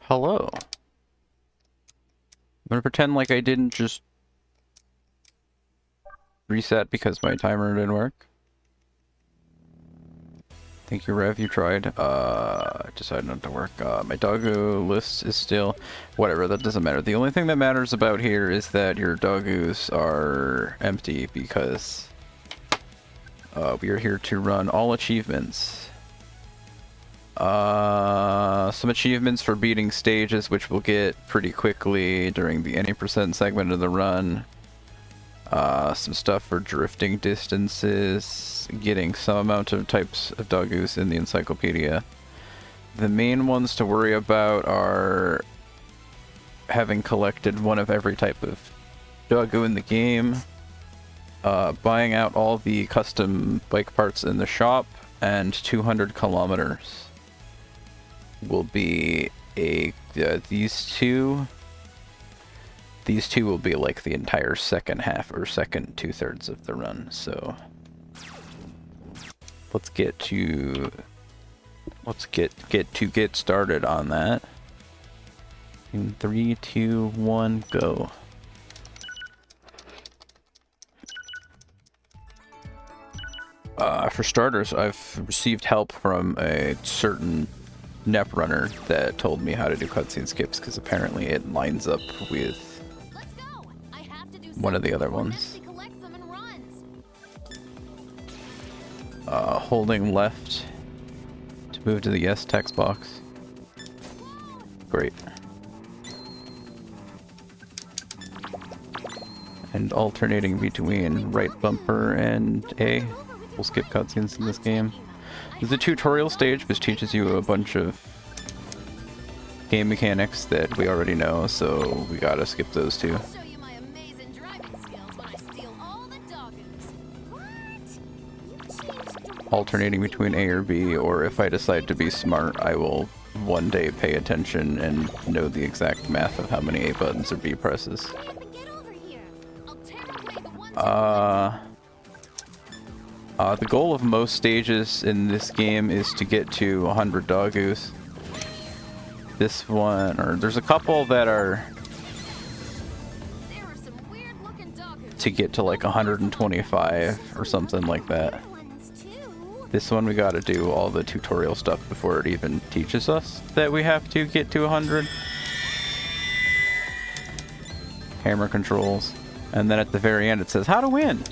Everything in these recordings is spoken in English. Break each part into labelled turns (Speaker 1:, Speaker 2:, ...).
Speaker 1: Hello. I'm gonna pretend like I didn't just reset because my timer didn't work. Thank you, Rev. You tried. Decided not to work. My doggo list is still... Whatever, that doesn't matter. The only thing that matters about here is that your doggoos are empty because we are here to run all achievements. Some achievements for beating stages, which we'll get pretty quickly during the any percent segment of the run. Some stuff for drifting distances, getting some amount of types of Dogoos in the encyclopedia. The main ones to worry about are having collected one of every type of Doggo in the game, buying out all the custom bike parts in the shop, and 200 kilometers will be these two will be like the entire second half or second 2/3 of the run. So let's get started on that. In 3, 2, 1, go. For starters, I've received help from a certain Nep runner that told me how to do cutscene skips, because apparently it lines up with one of the other ones. Holding left to move to the yes text box. Great. And alternating between right bumper and A. We'll skip cutscenes in this game. There's a tutorial stage which teaches you a bunch of game mechanics that we already know, so we gotta skip those too. Alternating between A or B, or if I decide to be smart, I will one day pay attention and know the exact math of how many A buttons or B presses. The goal of most stages in this game is to get to 100 Dogoos. This one, or there's a couple that are to get to like 125 or something like that. This one we gotta do all the tutorial stuff before it even teaches us that we have to get to 100. Camera controls. And then at the very end it says how to win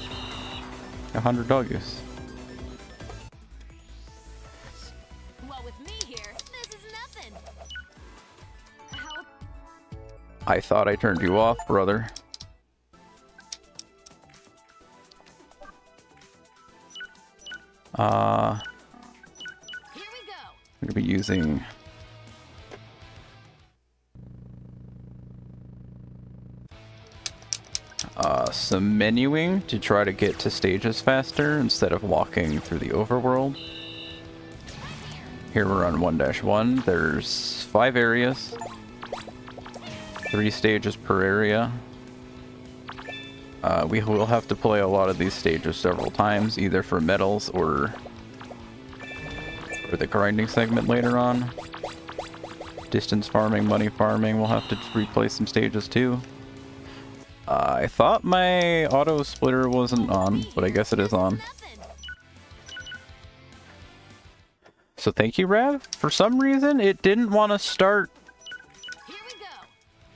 Speaker 1: 100 Dogoos.
Speaker 2: Well, with me here, this is nothing.
Speaker 1: I thought I turned you off, brother.
Speaker 2: Here we go.
Speaker 1: I'm gonna be using some menuing to try to get to stages faster instead of walking through the overworld. Here we're on 1-1. There's 5 areas, 3 stages per area. We will have to play a lot of these stages several times, either for medals or the grinding segment later on. Distance farming, money farming, we'll have to replay some stages too. I thought my auto splitter wasn't on, but I guess it is on. So thank you, Rav. For some reason, it didn't want to start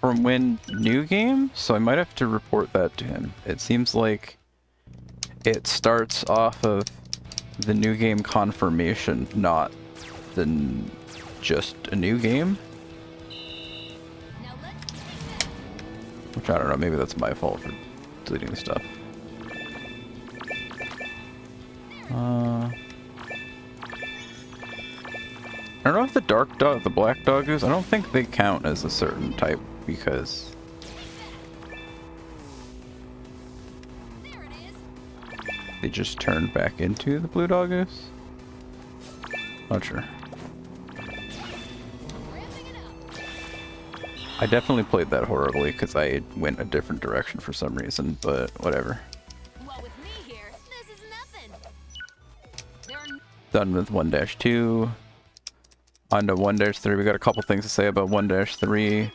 Speaker 1: from when new game, so I might have to report that to him. It seems like it starts off of the new game confirmation, not just a new game. Which I don't know, maybe that's my fault for deleting stuff. I don't know if the the black Dogoos, I don't think they count as a certain type because they just turn back into the blue Dogoos. Not sure. I definitely played that horribly because I went a different direction for some reason, but whatever.
Speaker 2: Well, with me here, this is nothing.
Speaker 1: Done with 1-2. On to 1-3, we got a couple things to say about 1-3.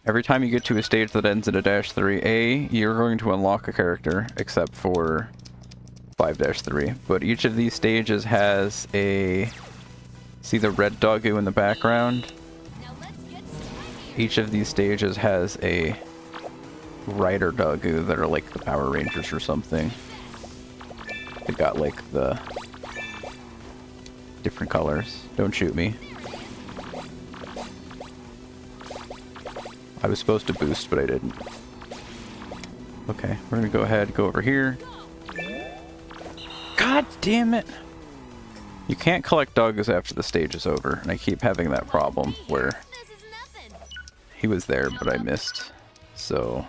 Speaker 1: Every time you get to a stage that ends in a -3, you're going to unlock a character, except for 5-3. But each of these stages has a... See the red Dogoo in the background?
Speaker 2: Now let's get started.
Speaker 1: Each of these stages has a rider Dogoo that are like the Power Rangers or something. They got like the different colors. Don't shoot me. I was supposed to boost, but I didn't. Okay, we're gonna go ahead, go over here. God damn it! You can't collect Dogoos after the stage is over, and I keep having that problem where
Speaker 2: This is nothing.
Speaker 1: he was there, but I missed. So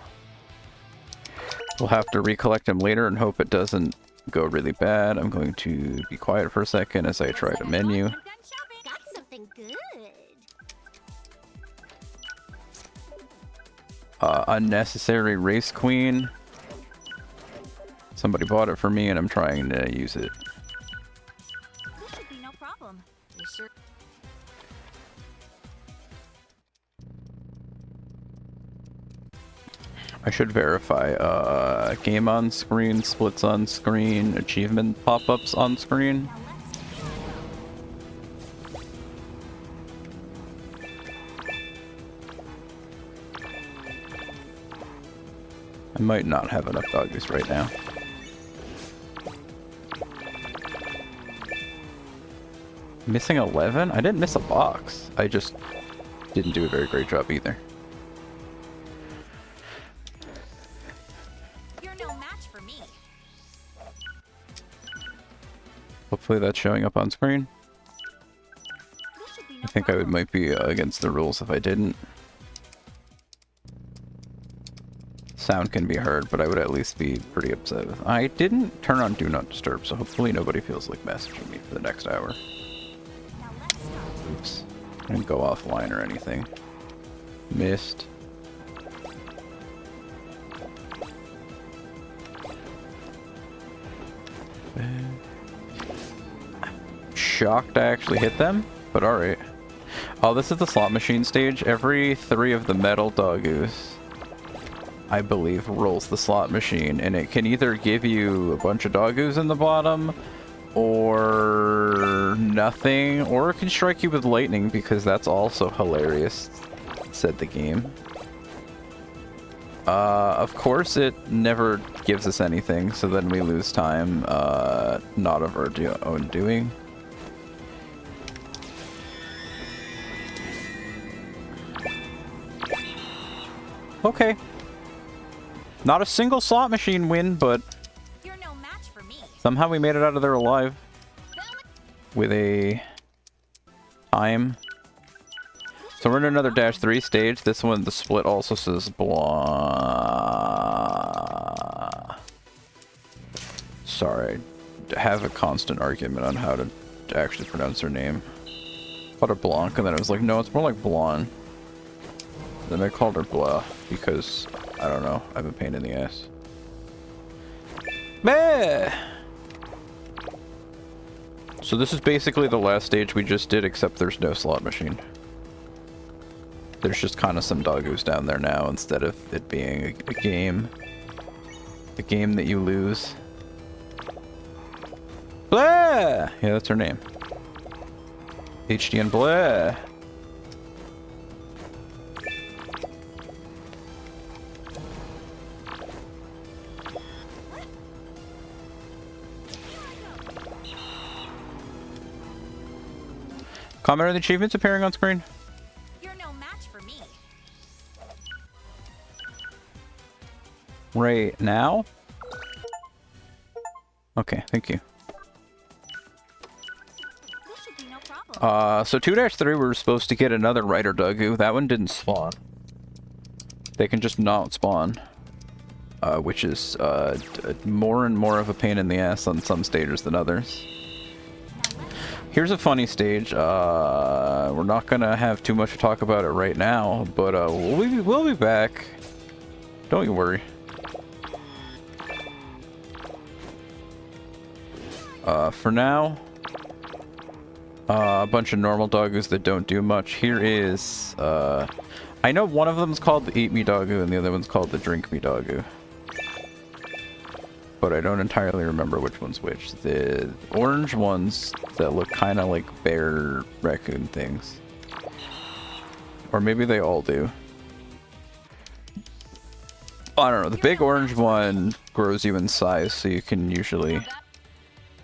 Speaker 1: we'll have to recollect him later and hope it doesn't go really bad. I'm going to be quiet for a second as I try to menu.
Speaker 2: Got something good.
Speaker 1: Unnecessary Race Queen. Somebody bought it for me and I'm trying to use it.
Speaker 2: This should be no problem. You sure?
Speaker 1: I should verify. Game on screen, splits on screen, achievement pop-ups on screen.
Speaker 2: Now let's
Speaker 1: I might not have enough Dogoos right now. Missing 11? I didn't miss a box. I just didn't do a very great job either.
Speaker 2: You're no match for me.
Speaker 1: Hopefully that's showing up on screen.
Speaker 2: This should be no
Speaker 1: I think I
Speaker 2: problem.
Speaker 1: might be against the rules if I didn't. Sound can be heard, but I would at least be pretty upset. I didn't turn on Do Not Disturb, so hopefully nobody feels like messaging me for the next hour.
Speaker 2: Now let's start.
Speaker 1: Oops. I didn't go offline or anything. Missed. Shocked I actually hit them, but alright. Oh, this is the slot machine stage. Every 3 of the metal Dogoos, I believe, rolls the slot machine, and it can either give you a bunch of Dogoos in the bottom, or nothing, or it can strike you with lightning, because that's also hilarious, said the game. Of course it never gives us anything, so then we lose time, not of our own doing. Okay. Not a single slot machine win, but
Speaker 2: You're no match for me.
Speaker 1: somehow we made it out of there alive. With a time. So we're in another -3 stage. This one, the split also says blah. Sorry. I have a constant argument on how to actually pronounce her name. I thought her Blanc, and then I was like, no, it's more like Blonde. Then I called her Blah, because, I don't know, I'm a pain in the ass. Meh! So this is basically the last stage we just did, except there's no slot machine. There's just kind of some Dogoos down there now, instead of it being a game. A game that you lose. Blah! Yeah, that's her name. HDN Blah! Comment on the achievements appearing on screen.
Speaker 2: You're no match for me.
Speaker 1: Right now? Okay, thank you.
Speaker 2: This should be no problem.
Speaker 1: So 2-3 we were supposed to get another Rider Dogoo. That one didn't spawn. They can just not spawn. Which is more and more of a pain in the ass on some stages than others. Here's a funny stage. We're not gonna have too much to talk about it right now, but we'll be back. Don't you worry. For now, A bunch of normal dogoos that don't do much. Here is, I know one of them is called the Eat Me Doggo and the other one's called the Drink Me Doggo. But I don't entirely remember which one's which. The orange ones that look kind of like bear raccoon things. Or maybe they all do. I don't know. The big orange one grows you in size, so you can usually...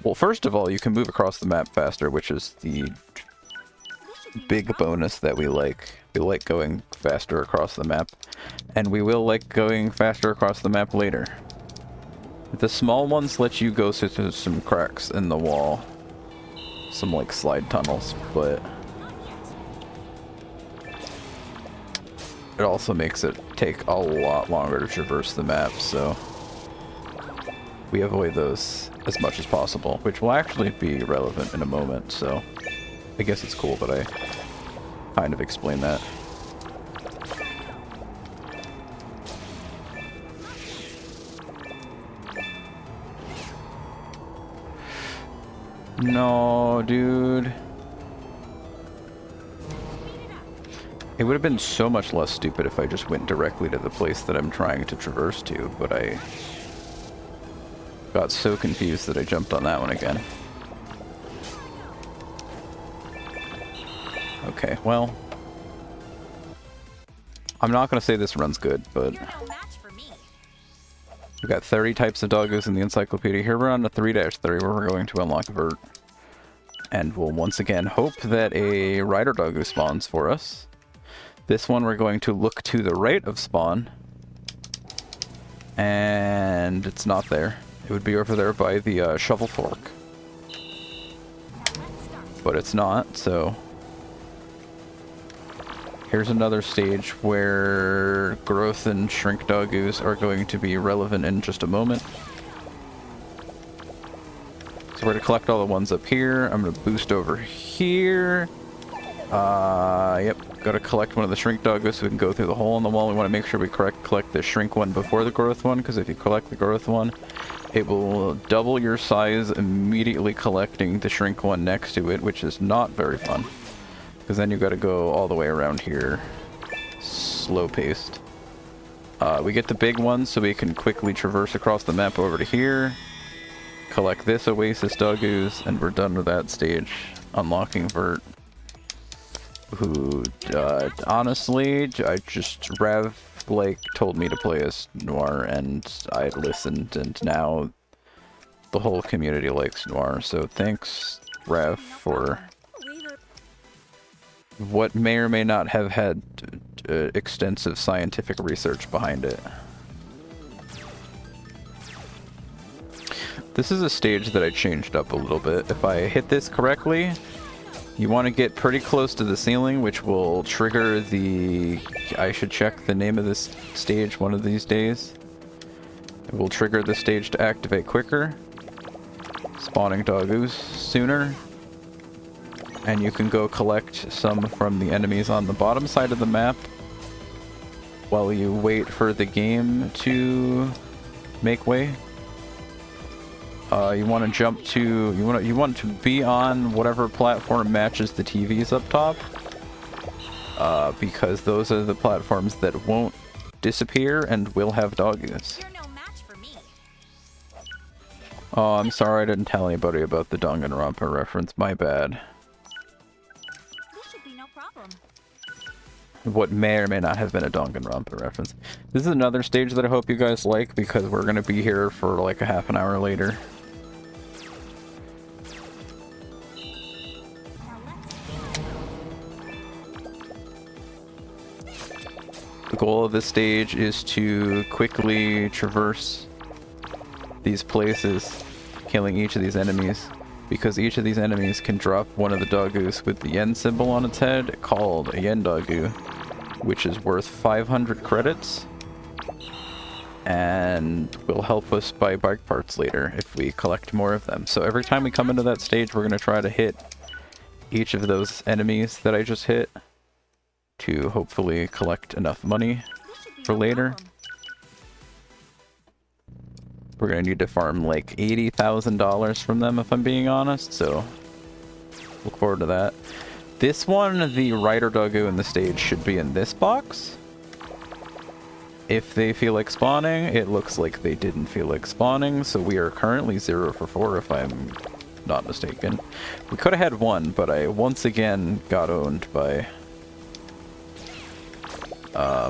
Speaker 1: Well, first of all, you can move across the map faster, which is the big bonus that we like. We like going faster across the map, and we will like going faster across the map later. The small ones let you go through some cracks in the wall. Some, like, slide tunnels, but... it also makes it take a lot longer to traverse the map, so... we avoid those as much as possible, which will actually be relevant in a moment, so... I guess it's cool that I kind of explain that. No, dude. It would have been so much less stupid if I just went directly to the place that I'm trying to traverse to, but I got so confused that I jumped on that one again. Okay, well, I'm not going to say this run's good, but we've got 30 types of doggos in the encyclopedia. Here we're on the 3-3 where we're going to unlock Vert. And we'll once again hope that a rider doggo spawns for us. This one we're going to look to the right of spawn. And it's not there. It would be over there by the shovel fork. But it's not, so... here's another stage where growth and shrink dogoos are going to be relevant in just a moment. So we're going to collect all the ones up here. I'm going to boost over here. Yep. Got to collect one of the shrink doggos so we can go through the hole in the wall. We want to make sure we collect the shrink one before the growth one, because if you collect the growth one, it will double your size immediately collecting the shrink one next to it, which is not very fun. Because then you've got to go all the way around here. Slow-paced. We get the big one so we can quickly traverse across the map over to here. Collect this Oasis Dogoos, and we're done with that stage. Unlocking Vert. Who, honestly, Rav, like, told me to play as Noir, and I listened, and now the whole community likes Noir, so thanks, Rav, for what may or may not have had extensive scientific research behind it. This is a stage that I changed up a little bit. If I hit this correctly, you want to get pretty close to the ceiling, which will trigger the... I should check the name of this stage one of these days. It will trigger the stage to activate quicker. Spawning Dogoos sooner. And you can go collect some from the enemies on the bottom side of the map while you wait for the game to make way. You want to jump to... You want to be on whatever platform matches the TVs up top. Because those are the platforms that won't disappear and will have Dogoos.
Speaker 2: You're no match for me.
Speaker 1: Oh, I'm sorry I didn't tell anybody about the Danganronpa reference. My bad.
Speaker 2: This should be no problem.
Speaker 1: What may or may not have been a Danganronpa reference. This is another stage that I hope you guys like, because we're going to be here for like a half an hour later. The goal of this stage is to quickly traverse these places, killing each of these enemies, because each of these enemies can drop one of the Dogoos with the yen symbol on its head, called a yen Dogoo, which is worth 500 credits, and will help us buy bike parts later if we collect more of them. So every time we come into that stage, we're going to try to hit each of those enemies that I just hit to hopefully collect enough money for later. We're going to need to farm like $80,000 from them if I'm being honest, so Look forward to that. This one, the Rider Doggo in the stage should be in this box. If they feel like spawning, it looks like they didn't feel like spawning, so we are currently 0 for 4 if I'm not mistaken. We could have had one, but I once again got owned by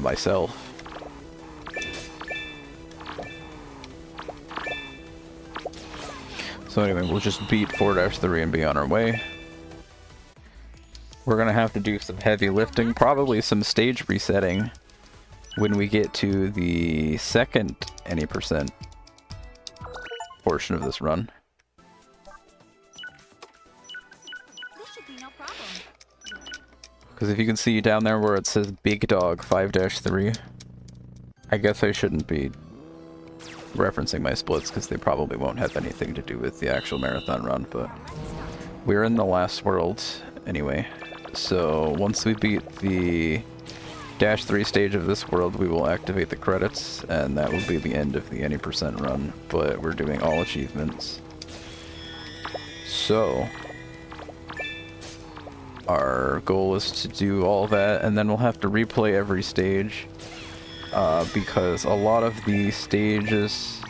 Speaker 1: myself. So anyway, we'll just beat 4-3 and be on our way. We're gonna have to do some heavy lifting, probably some stage resetting when we get to the second any percent portion of this run.
Speaker 2: This should be no problem.
Speaker 1: Because if you can see down there where it says Big Dog 5-3, I guess I shouldn't be referencing my splits because they probably won't have anything to do with the actual marathon run, but we're in the last world anyway. So once we beat the -3 stage of this world, we will activate the credits, and that will be the end of the any percent run, but we're doing all achievements. So our goal is to do all that, and then we'll have to replay every stage, because a lot of the stages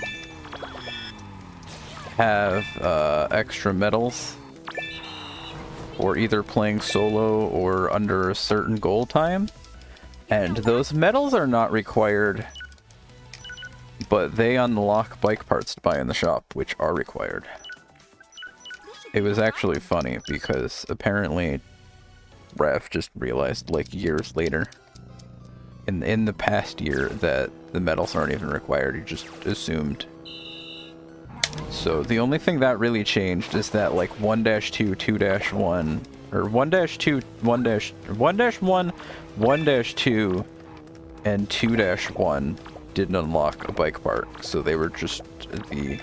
Speaker 1: have extra medals for either playing solo or under a certain goal time. And those medals are not required, but they unlock bike parts to buy in the shop, which are required. It was actually funny because apparently Raph just realized like years later, in the past year, that the medals aren't even required. He just assumed. So the only thing that really changed is that like 1-2, 2-1, or 1-2, 1-1, 1-2, and 2-1 didn't unlock a bike part, so they were just the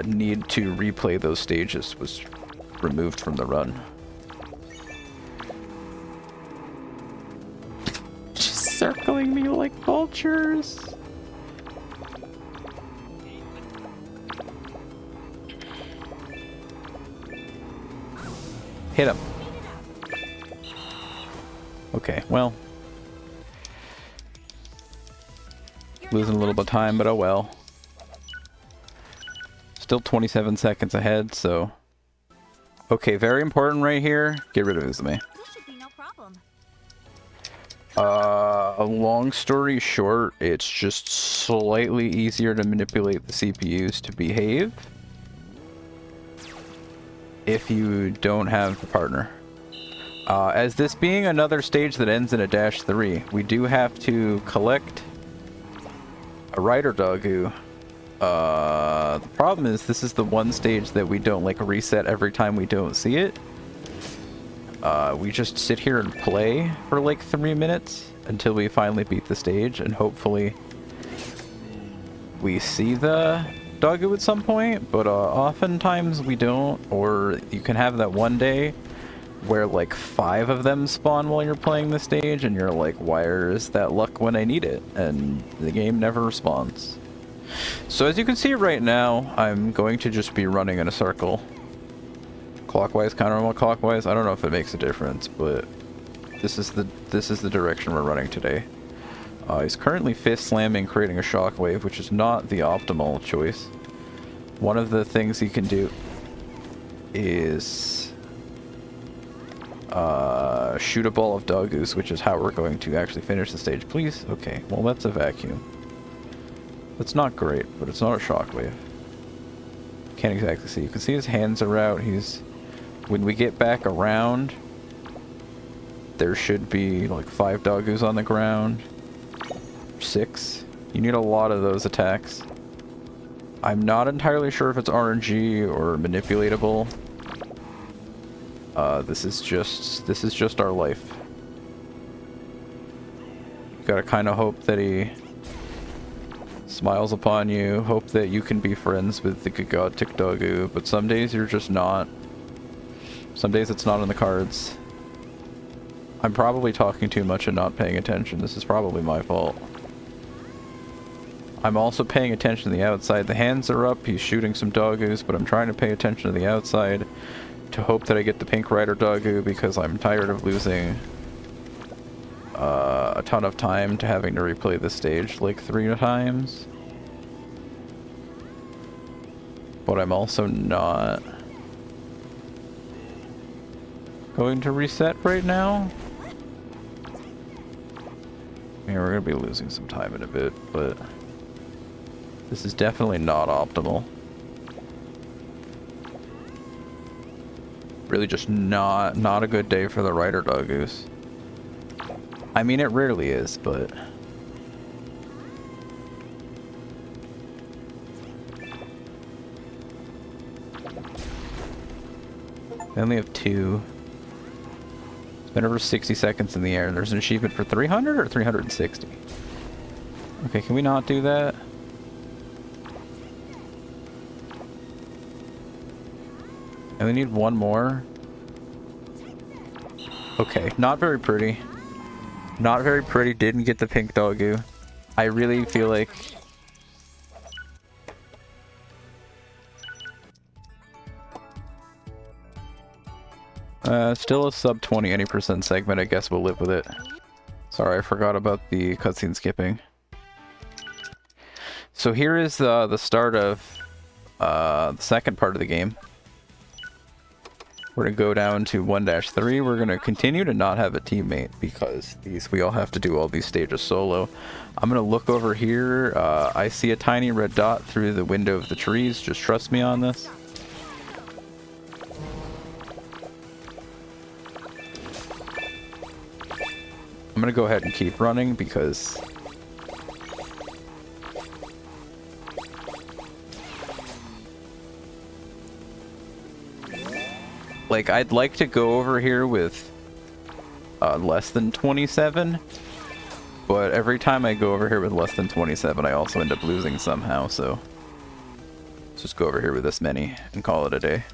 Speaker 1: need to replay those stages was removed from the run. Just circling me like vultures. Hit him. Okay, well. Losing a little bit of time, but oh well. Still 27 seconds ahead, so. Okay, very important right here. Get rid of Uzume.
Speaker 2: This should be no problem.
Speaker 1: Long story short, it's just slightly easier to manipulate the CPUs to behave if you don't have a partner. As this being another stage that ends in a -3, we do have to collect a Rider Dogu. The problem is this is the one stage that we don't like reset every time we don't see it. We just sit here and play for like 3 minutes until we finally beat the stage, and hopefully we see the Dogu at some point, but oftentimes we don't, or you can have that one day where like 5 of them spawn while you're playing the stage and you're like, where is that luck when I need it? And the game never responds. So as you can see right now, I'm going to just be running in a circle. Clockwise, counterclockwise, I don't know if it makes a difference, but this is the direction we're running today. He's currently fist slamming, creating a shockwave, which is not the optimal choice. One of the things he can do is shoot a ball of Dogoos, which is how we're going to actually finish the stage. Please? Okay, well that's a vacuum. That's not great, but it's not a shockwave. Can't exactly see. You can see his hands are out. When we get back around, there should be like 5 Dogoos on the ground. 6. You need a lot of those attacks. I'm not entirely sure if it's RNG or manipulatable. This is just our life. You gotta kind of hope that he smiles upon you, hope that you can be friends with the Gigantic Dogu, but some days you're just not. Some days it's not in the cards. I'm probably talking too much and not paying attention. This is probably my fault. I'm also paying attention to the outside. The hands are up, he's shooting some Dogoos, but I'm trying to pay attention to the outside. to hope that I get the pink Rider Doggo because I'm tired of losing a ton of time to having to replay the stage like 3 times. But I'm also not going to reset right now. Yeah, we're gonna be losing some time in a bit, but this is definitely not optimal. Really just not a good day for the Rider Dogoos. I mean, it rarely is, but I only have 2. Spent over 60 seconds in the air. There's an achievement for 300 or 360. Okay, can we not do that? And we need 1 more. Okay, not very pretty. Not very pretty, didn't get the pink Dogu. I really feel like... still a sub 20 any % segment, I guess we'll live with it. Sorry, I forgot about the cutscene skipping. So here is the start of the second part of the game. We're going to go down to 1-3. We're going to continue to not have a teammate because we all have to do all these stages solo. I'm going to look over here. I see a tiny red dot through the window of the trees. Just trust me on this. I'm going to go ahead and keep running because... like, I'd like to go over here with less than 27, but every time I go over here with less than 27, I also end up losing somehow, so let's just go over here with this many and call it a day.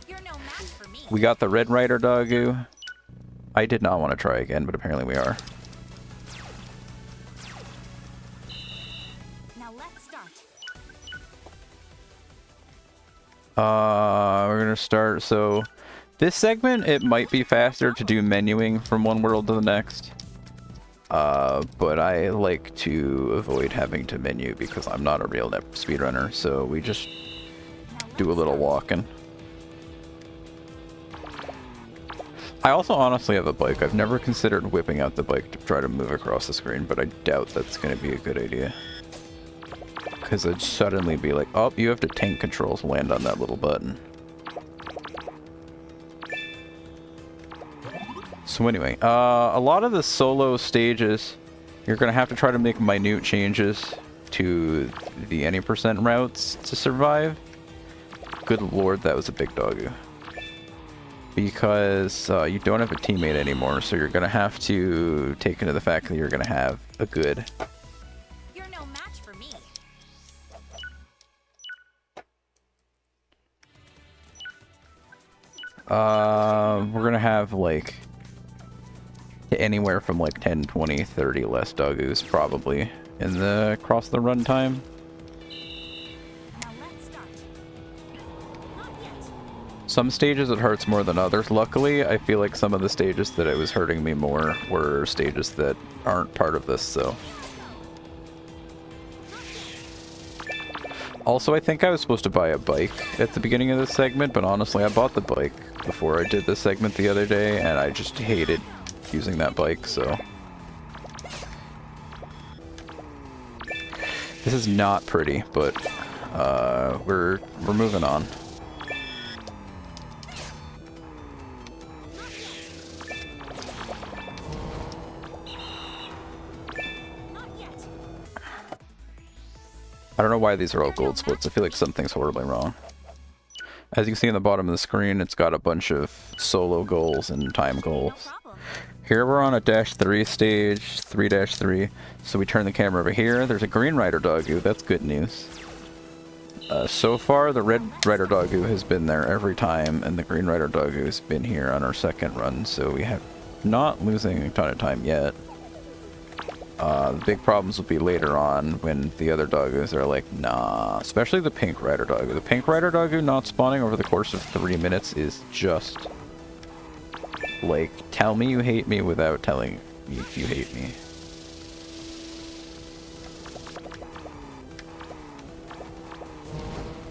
Speaker 2: You're no match for me.
Speaker 1: We got the Red Rider Dogu. I did not want to try again, but apparently we are.
Speaker 2: Now let's start.
Speaker 1: We're gonna start, so... this segment, it might be faster to do menuing from one world to the next. But I like to avoid having to menu because I'm not a real speedrunner, so we just do a little walking. I also honestly have a bike. I've never considered whipping out the bike to try to move across the screen, but I doubt that's going to be a good idea. Because I'd suddenly be like, oh, you have to tank controls land on that little button. So anyway, a lot of the solo stages, you're going to have to try to make minute changes to the any % routes to survive. Good lord, that was a big doggo. Because you don't have a teammate anymore, so you're going to have to take into the fact that you're going to have a good...
Speaker 2: You're no match for me.
Speaker 1: we're going to have like... anywhere from like 10, 20, 30 less Dogoos probably in the across the runtime.
Speaker 2: Now let's start. Not yet.
Speaker 1: Some stages it hurts more than others. Luckily, I feel like some of the stages that it was hurting me more were stages that aren't part of this, so. Also, I think I was supposed to buy a bike at the beginning of this segment, but honestly, I bought the bike before I did this segment the other day, and I just hated using that bike, so. This is not pretty, but we're moving on.
Speaker 2: Not yet.
Speaker 1: I don't know why these are all gold splits. I feel like something's horribly wrong. As you can see on the bottom of the screen, it's got a bunch of solo goals and time
Speaker 2: No
Speaker 1: goals.
Speaker 2: problem.
Speaker 1: Here we're on a -3 stage, 3-3. So we turn the camera over here. There's a green Rider Dogu. That's good news. So far, the red Rider Dogu has been there every time, and the green Rider Dogu has been here on our second run. So we have not losing a ton of time yet. The big problems will be later on when the other Dogoos are like, nah. Especially the pink rider Doggo. The pink rider Doggo not spawning over the course of 3 minutes is just... like, tell me you hate me without telling me you hate me.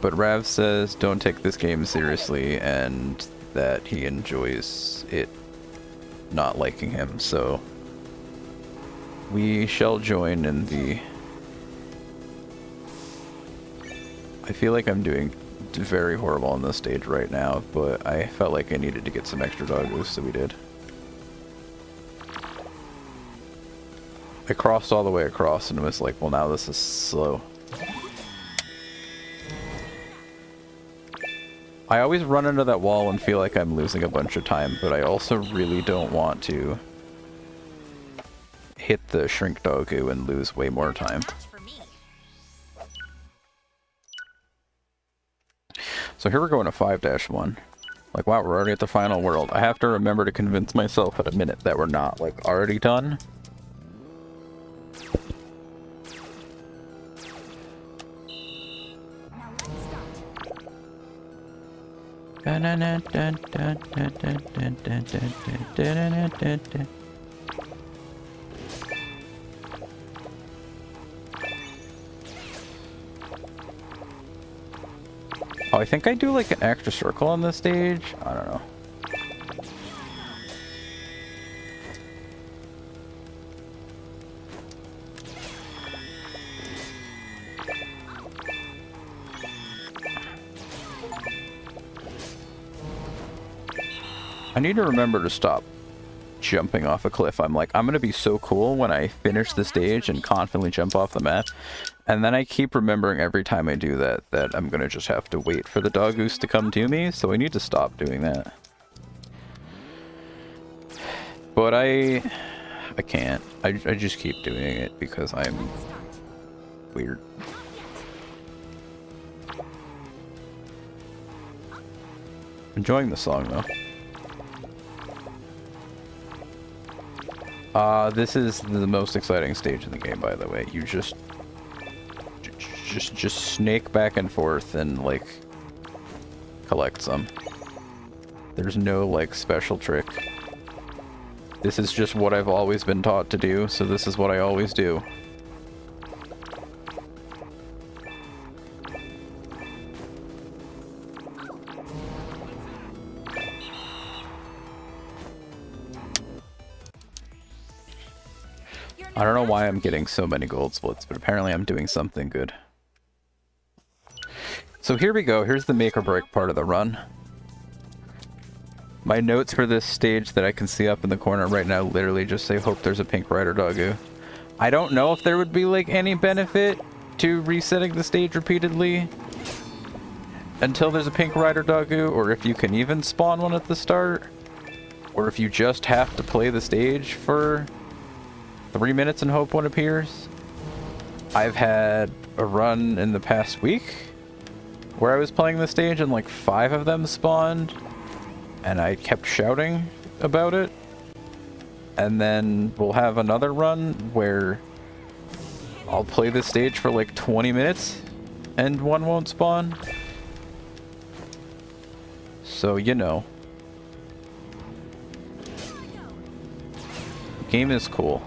Speaker 1: But Rav says don't take this game seriously and that he enjoys it not liking him, so we shall join in the... I feel like I'm doing very horrible on this stage right now, but I felt like I needed to get some extra Dogoos, so we did. I crossed all the way across and was like, well, now this is slow. I always run into that wall and feel like I'm losing a bunch of time, but I also really don't want to hit the shrink Doggo and lose way more time. So here we're going to 5-1. Like, wow, we're already at the final world. I have to remember to convince myself at a minute that we're not, like, already done. Oh, I think I do like an extra circle on this stage. I don't know. I need to remember to stop jumping off a cliff. I'm like, I'm gonna be so cool when I finish the stage and confidently jump off the map. And then I keep remembering every time I do that, that I'm gonna just have to wait for the Dogoos to come to me, so I need to stop doing that. But I can't. I just keep doing it because I'm weird. Enjoying the song though. This is the most exciting stage in the game, by the way. You just snake back and forth and, like, collect some. There's no, like, special trick. This is just what I've always been taught to do, so this is what I always do. I don't know why I'm getting so many gold splits, but apparently I'm doing something good. So here we go. Here's the make or break part of the run. My notes for this stage that I can see up in the corner right now literally just say, hope there's a pink rider Doggo. I don't know if there would be, like, any benefit to resetting the stage repeatedly until there's a pink rider Doggo, or if you can even spawn one at the start, or if you just have to play the stage for 3 minutes and hope one appears. I've had a run in the past week where I was playing the stage and like 5 of them spawned and I kept shouting about it. And then we'll have another run where I'll play the stage for like 20 minutes and one won't spawn. So, you know. Game is cool.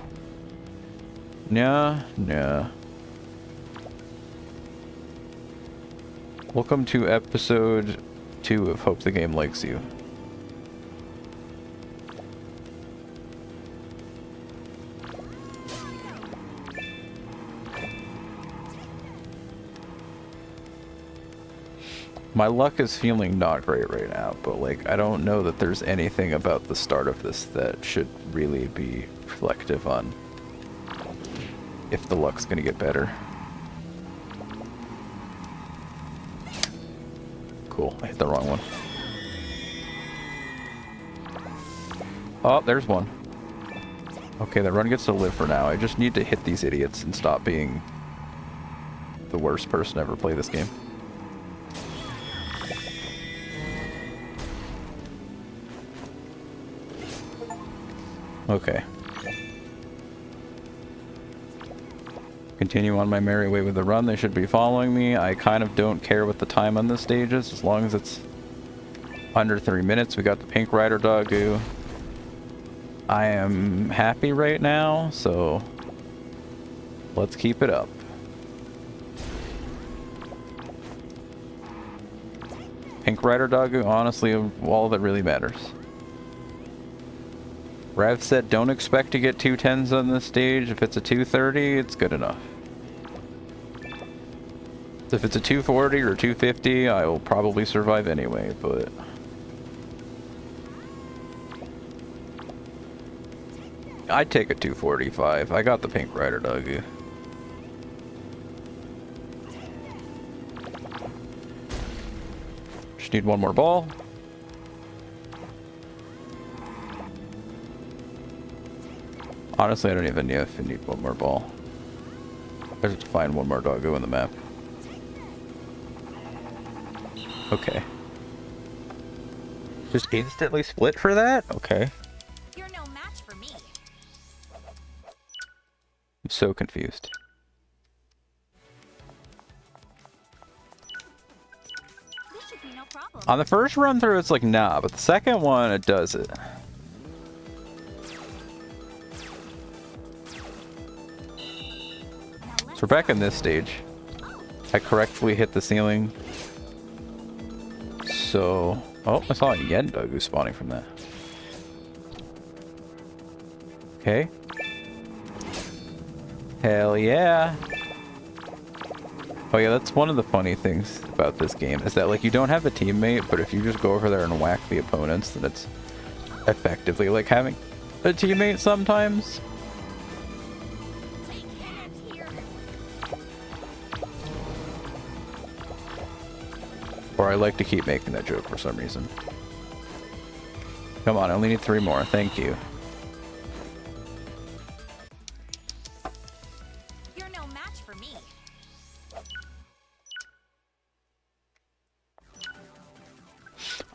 Speaker 1: Nah. Welcome to episode 2 of Hope the Game Likes You. My luck is feeling not great right now, but like I don't know that there's anything about the start of this that should really be reflective on if the luck's gonna get better. Cool, I hit the wrong one. Oh, there's one. Okay, the run gets to live for now. I just need to hit these idiots and stop being the worst person to ever play this game. Okay. Continue on my merry way with the run. They should be following me. I kind of don't care what the time on this stage is, as long as it's under 3 minutes. We got the Pink Rider Doggo. I am happy right now, so let's keep it up. Pink Rider Doggo, honestly, all that really matters. Rav said don't expect to get 210s on this stage. If it's a 230, it's good enough. If it's a 240 or 250, I will probably survive anyway, but... I'd take a 245. I got the Pink Rider Doggo. Just need one more ball. Honestly, I don't even know if I need one more ball. I just have to find one more doggo in the map. Okay. Just instantly split for that? Okay.
Speaker 2: You're no match for me.
Speaker 1: I'm so confused.
Speaker 2: This should be no problem.
Speaker 1: On the first run through, it's like, nah, but the second one, it does it. So we're back in this stage. I correctly hit the ceiling. So... Oh, I saw a Yen Dogu spawning from that. Okay. Hell yeah! Oh yeah, that's one of the funny things about this game, is that like you don't have a teammate, but if you just go over there and whack the opponents, then it's effectively like having a teammate sometimes. Or I like to keep making that joke for some reason. Come on, I only need 3 more. Thank you.
Speaker 2: You're no match for me.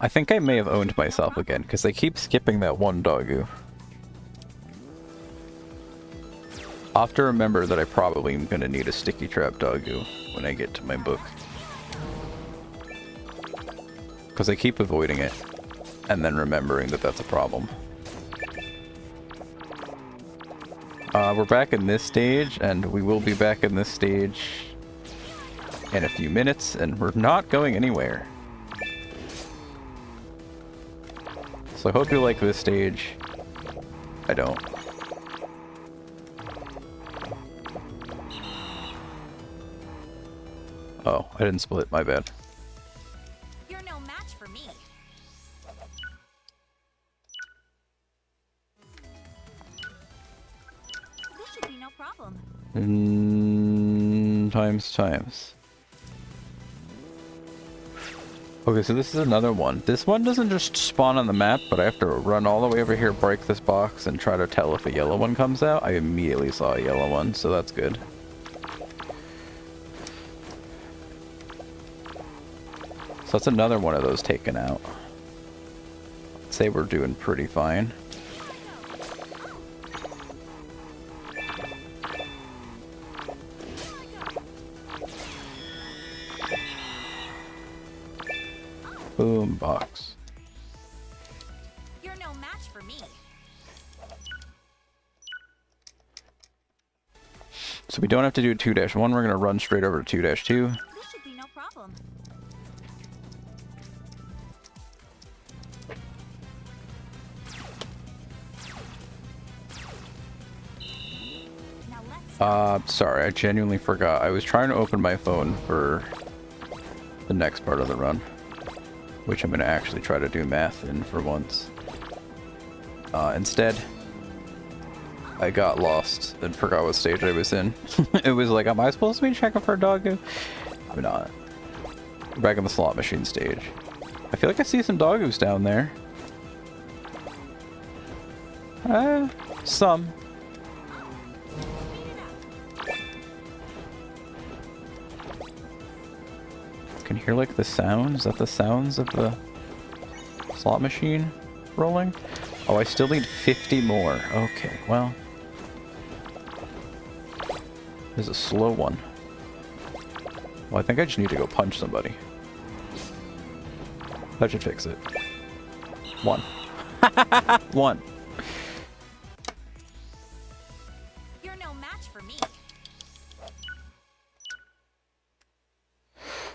Speaker 1: I think I may have owned myself again, because I keep skipping that one doggo. I'll have to remember that I probably am going to need a sticky trap doggo when I get to my book. Because I keep avoiding it, and then remembering that that's a problem. We're back in this stage, and we will be back in this stage in a few minutes, and we're not going anywhere. So I hope you like this stage. I don't. Oh, I didn't split, my bad.
Speaker 2: You're no match for me. This should be no problem.
Speaker 1: Times. Okay, so this is another one. This one doesn't just spawn on the map, but I have to run all the way over here, break this box, and try to tell if a yellow one comes out. I immediately saw a yellow one, so that's good. So that's another one of those taken out. I'd say we're doing pretty fine. Boom box.
Speaker 2: You're no match for me.
Speaker 1: So we don't have to do 2-1, we're going to run straight over to 2-2.
Speaker 2: This should be no problem. Now let's
Speaker 1: Sorry, I genuinely forgot. I was trying to open my phone for the next part of the run, which I'm going to actually try to do math in for once. Instead, I got lost and forgot what stage I was in. It was like, am I supposed to be checking for a doggo? I'm not. We're back on the slot machine stage. I feel like I see some doggos down there. Some. Can hear like the sounds. Is that the sounds of the slot machine rolling? Oh, I still need 50 more. Okay, well. There's a slow one. Well, I think I just need to go punch somebody. That should fix it. 1. 1.
Speaker 2: You're no match for me.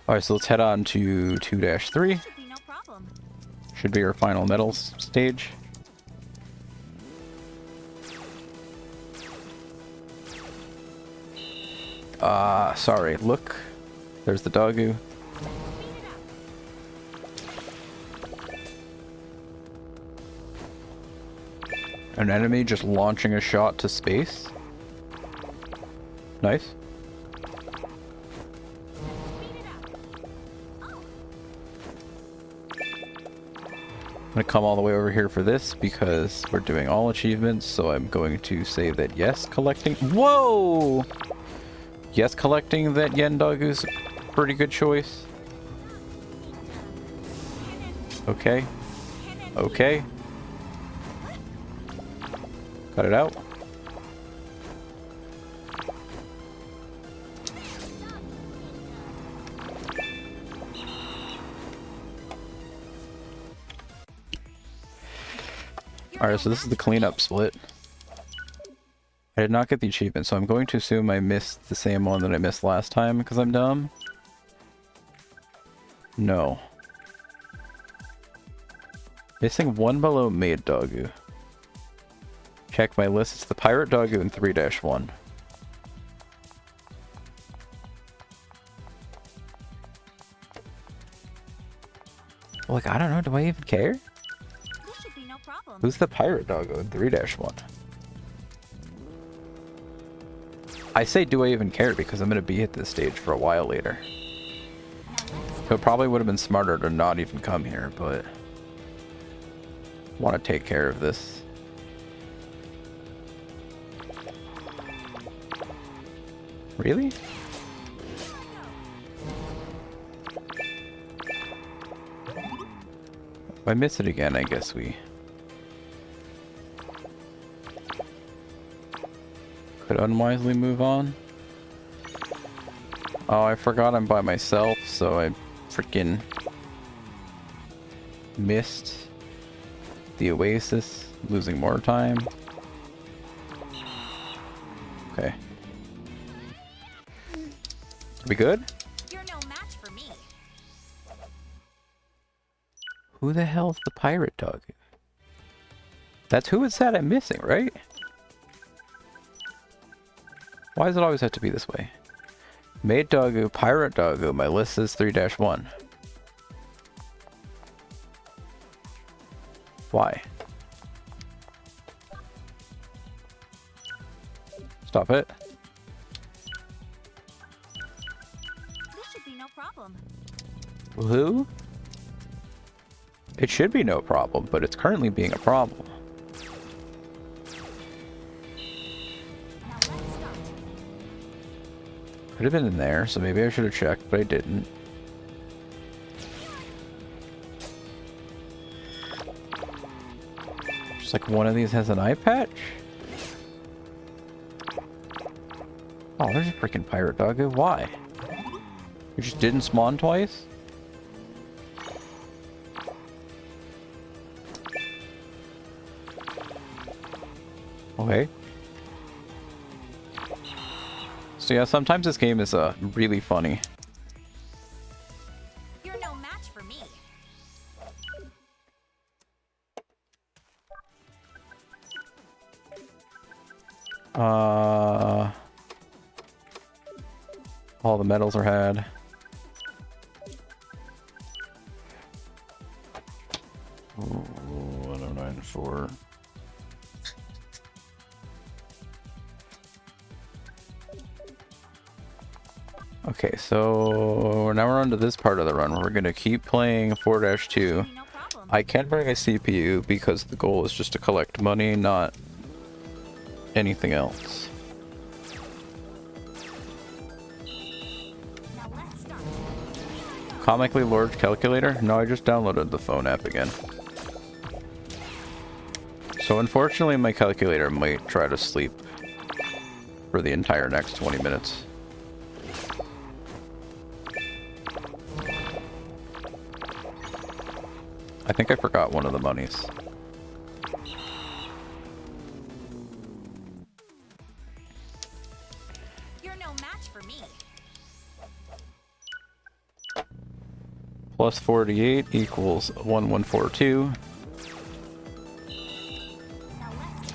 Speaker 1: Alright, so let's head on to 2-3.
Speaker 2: Should be no problem.
Speaker 1: Should be our final medals stage. Sorry, look. There's the Dogoo. An enemy just launching a shot to space. Nice. I'm gonna come all the way over here for this because we're doing all achievements, so I'm going to say that yes, collecting— Whoa! Yes, collecting that Yen Dogoo's a pretty good choice. Okay. Okay. Cut it out. Alright, so this is the cleanup split. I did not get the achievement, so I'm going to assume I missed the same one that I missed last time because I'm dumb. No. Missing one below Maid Dogoo. Check my list, it's the Pirate Dogoo in 3-1. Like, I don't know, do I even care?
Speaker 2: This should be no problem.
Speaker 1: Who's the Pirate Doggo in 3-1? I say do I even care because I'm going to be at this stage for a while later. So it probably would have been smarter to not even come here, but want to take care of this. Really? If I miss it again, I guess we could unwisely move on. Oh, I forgot I'm by myself, so I freaking missed the oasis, losing more time. Okay. Are we good?
Speaker 2: You're no match for me.
Speaker 1: Who the hell's the pirate dog? That's who it said I'm missing, right? Why does it always have to be this way? Maid Doggo, Pirate Doggo, my list is 3-1. Why? Stop it.
Speaker 2: This should be no problem.
Speaker 1: Who? It should be no problem, but it's currently being a problem.
Speaker 2: Now let's start.
Speaker 1: Could have been in there, so maybe I should have checked, but I didn't. Just like one of these has an eye patch? Oh, there's a freaking pirate doggo. Why? You just didn't spawn twice? Okay. So yeah, sometimes this game is really funny.
Speaker 2: You're no match for me.
Speaker 1: All the medals are had. Ooh, 1094. Okay, so now we're on to this part of the run where we're going to keep playing 4-2.
Speaker 2: Should be no problem.
Speaker 1: I can't bring a CPU because the goal is just to collect money, not anything else.
Speaker 2: Now let's start.
Speaker 1: Comically large calculator? No, I just downloaded the phone app again. So unfortunately my calculator might try to sleep for the entire next 20 minutes. I think I forgot one of the monies.
Speaker 2: You're no match for me.
Speaker 1: Plus 48 equals 1142.
Speaker 2: Now let's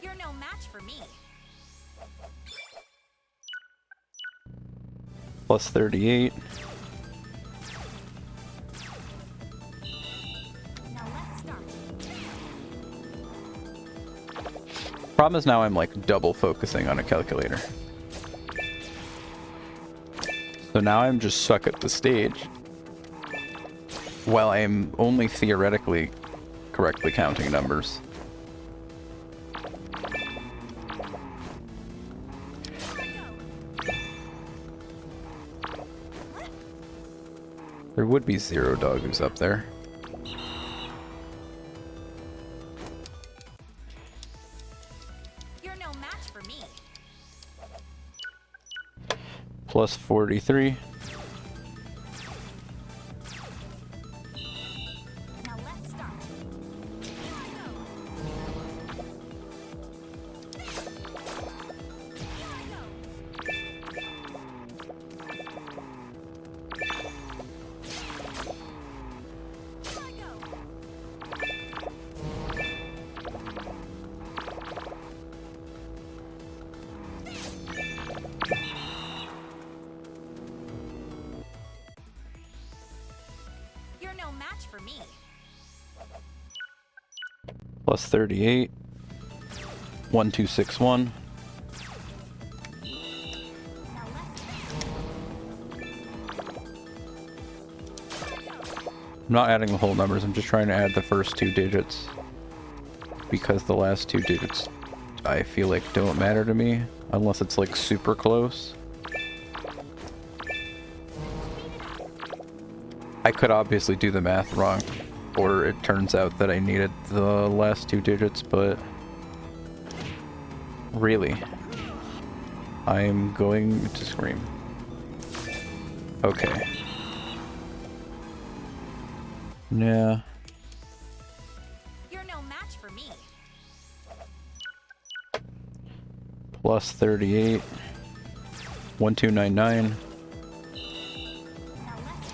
Speaker 2: You're no match for me.
Speaker 1: Plus 38.
Speaker 2: Now let's start.
Speaker 1: Problem is now I'm like double focusing on a calculator. So now I'm just stuck at the stage. While I'm only theoretically correctly counting numbers. There would be 0 Dogoos up there.
Speaker 2: You're no match for me.
Speaker 1: Plus 43.
Speaker 2: Now let's start. You're no match for me.
Speaker 1: Plus 38. 1261.
Speaker 2: Now let's
Speaker 1: I'm not adding the whole numbers, I'm just trying to add the first 2 digits. Because the last 2 digits I feel like don't matter to me, unless it's like super close. I could obviously do the math wrong, or it turns out that I needed the last 2 digits, but really, I'm going to scream. Okay. Yeah.
Speaker 2: You're no match for me.
Speaker 1: Plus 38. 1299.
Speaker 2: Now let's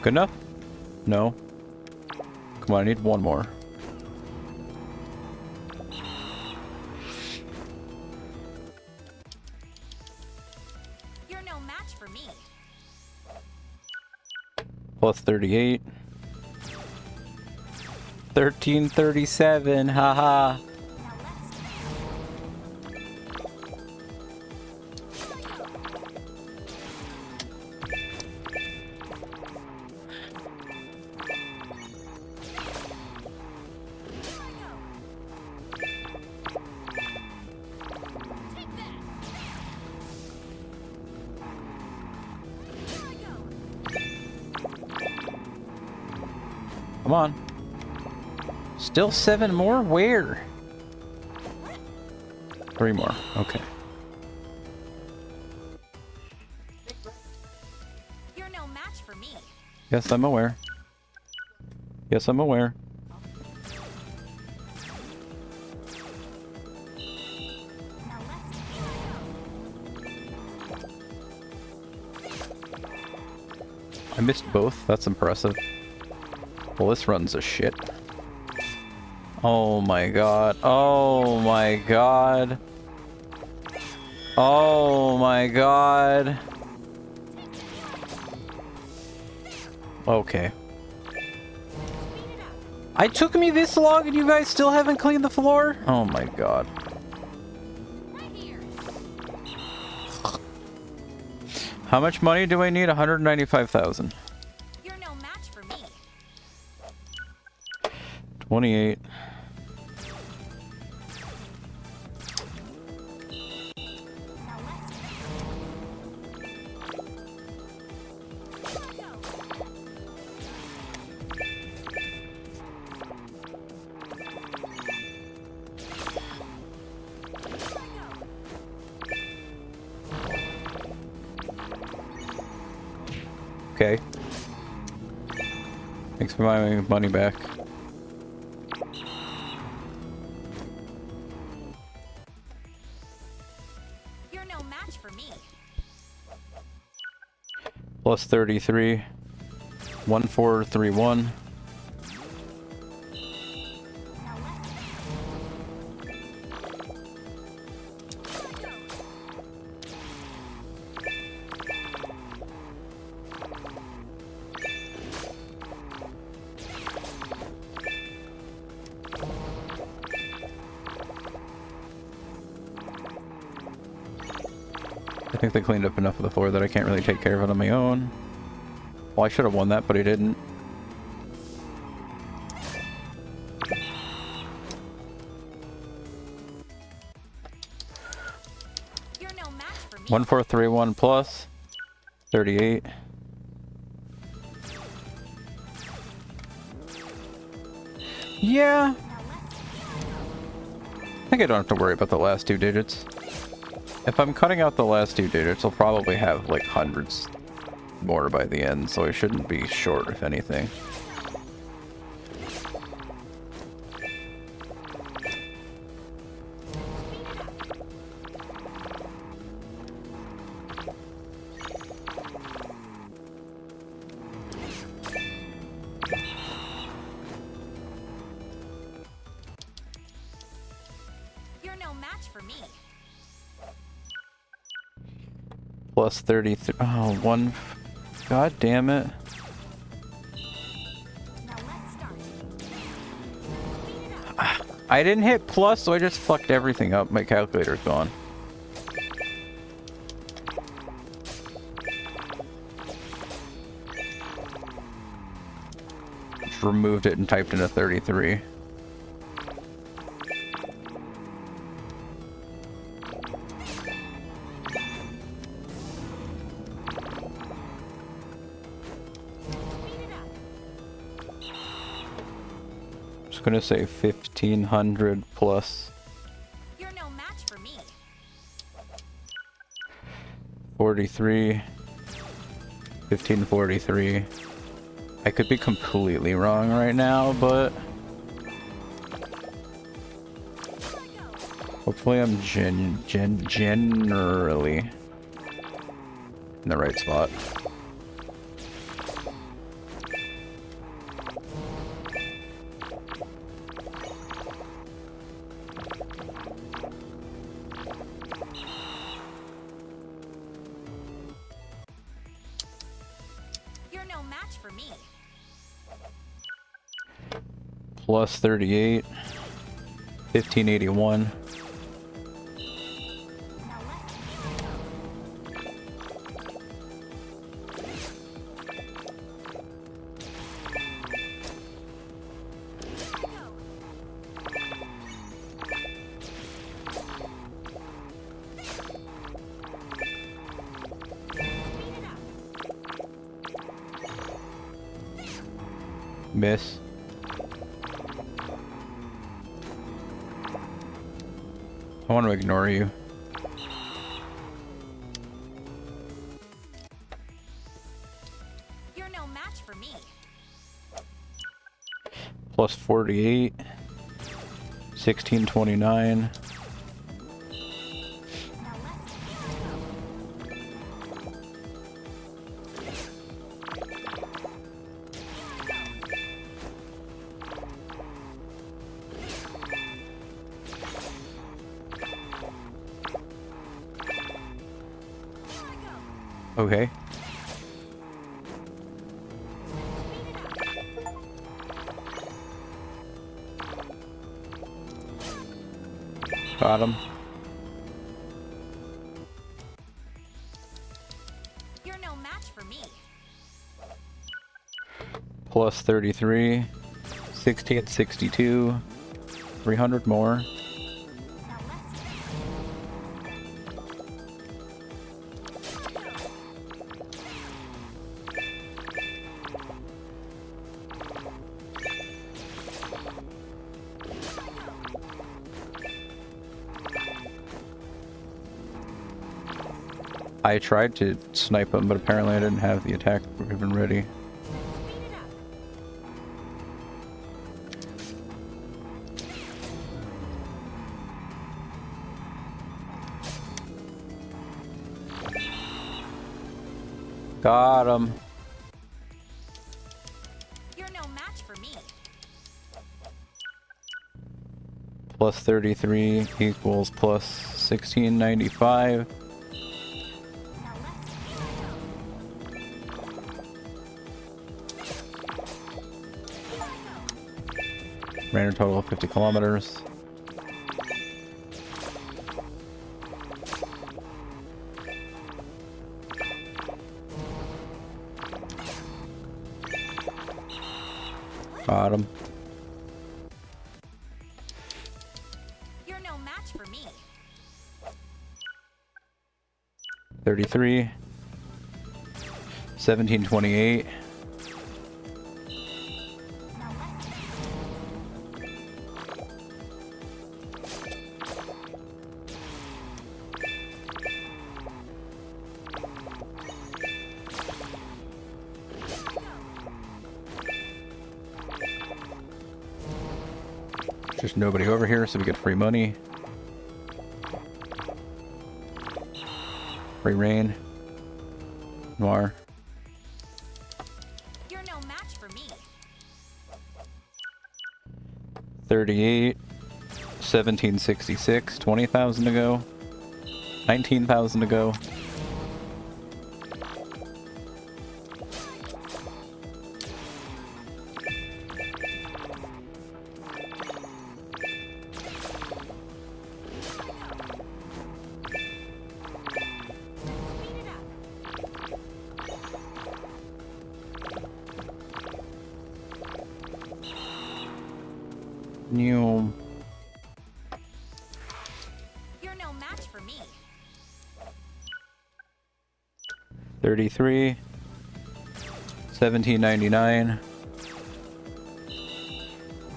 Speaker 1: Good enough? No. Come on, I need one more.
Speaker 2: You're no match for me.
Speaker 1: Plus 38. 1337, haha.
Speaker 2: Now let's take that.
Speaker 1: Come on. Still 7 more? Where? 3 more. Okay.
Speaker 2: You're no match for me.
Speaker 1: Yes, I'm aware. Yes, I'm aware.
Speaker 2: Now let's
Speaker 1: I missed both. That's impressive. Well, this runs a shit. Oh my god. Oh my god. Oh my god. Okay. I took me this long and you guys still haven't cleaned the floor? Oh my god.
Speaker 2: Right here.
Speaker 1: How much money do I need? 195,000.
Speaker 2: You're no match for me.
Speaker 1: 28.
Speaker 2: Now let's go.
Speaker 1: Okay. Thanks for my money back.
Speaker 2: You're no match for me.
Speaker 1: Plus 33. 1431.
Speaker 2: Now
Speaker 1: I think they cleaned up enough of the floor that I can't really take care of it on my own. Well, I should have won that, but I didn't.
Speaker 2: you're no match for me.
Speaker 1: 1431 plus 38. Yeah. I think I don't have to worry about the last two digits. If I'm cutting out the last two digits, I'll probably have like hundreds more by the end, so I shouldn't be short if anything.
Speaker 2: You're no match for me.
Speaker 1: Plus 33. Oh, one. God damn it.
Speaker 2: Now let's start. Speed it up.
Speaker 1: I didn't hit plus, so I just fucked everything up. My calculator's gone. Just removed it and typed in a 33.
Speaker 2: Speed it up.
Speaker 1: Just gonna say 1500 plus
Speaker 2: You're no match for me.
Speaker 1: 43. 1543. I could be completely wrong right now, but hopefully I'm generally in the right spot.
Speaker 2: You're no match for me.
Speaker 1: Plus 38. 1581.
Speaker 2: Now let's go. Speed it up.
Speaker 1: Miss. I want to ignore you.
Speaker 2: You're no match for me.
Speaker 1: Plus 48. 1629.
Speaker 2: Now let's
Speaker 1: Okay. Got him.
Speaker 2: You're no match for me.
Speaker 1: Plus 33. 1662. 300 more.
Speaker 2: Now let's
Speaker 1: I tried to snipe him, but apparently I didn't have the attack even ready.
Speaker 2: speed it up.
Speaker 1: Got him.
Speaker 2: You're no match for me.
Speaker 1: Plus 33 equals plus 1695.
Speaker 2: Now let's
Speaker 1: Ran a total of 50 kilometers. Got him.
Speaker 2: You're no match for me.
Speaker 1: 33. 1728.
Speaker 2: Now let's
Speaker 1: Just nobody over here, so we get free money. Free rain. Noir.
Speaker 2: You're no match for me.
Speaker 1: 38. 1766. 20,000 to go. 19,000 to go.
Speaker 2: Speed it up.
Speaker 1: New.
Speaker 2: You're no match for me.
Speaker 1: 33. 1799.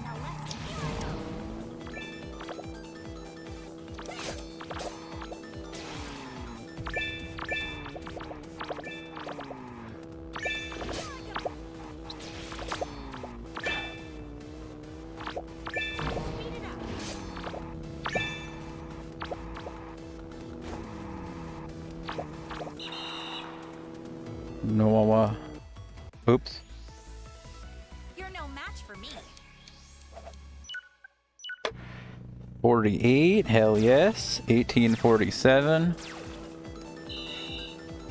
Speaker 2: Now let's speed it up.
Speaker 1: No. Oops.
Speaker 2: You're no match for me.
Speaker 1: 48. Hell yes. 1847.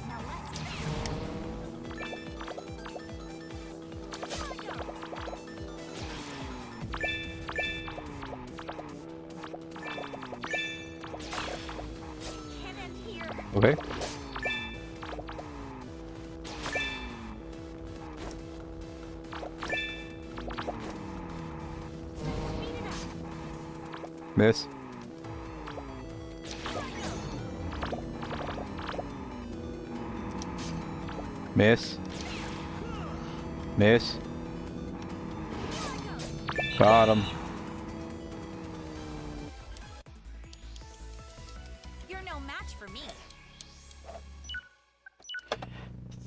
Speaker 2: Now let's can't end here.
Speaker 1: Okay.
Speaker 2: Speed it up.
Speaker 1: Miss. Miss. Miss. Got him.
Speaker 2: You're no match for me.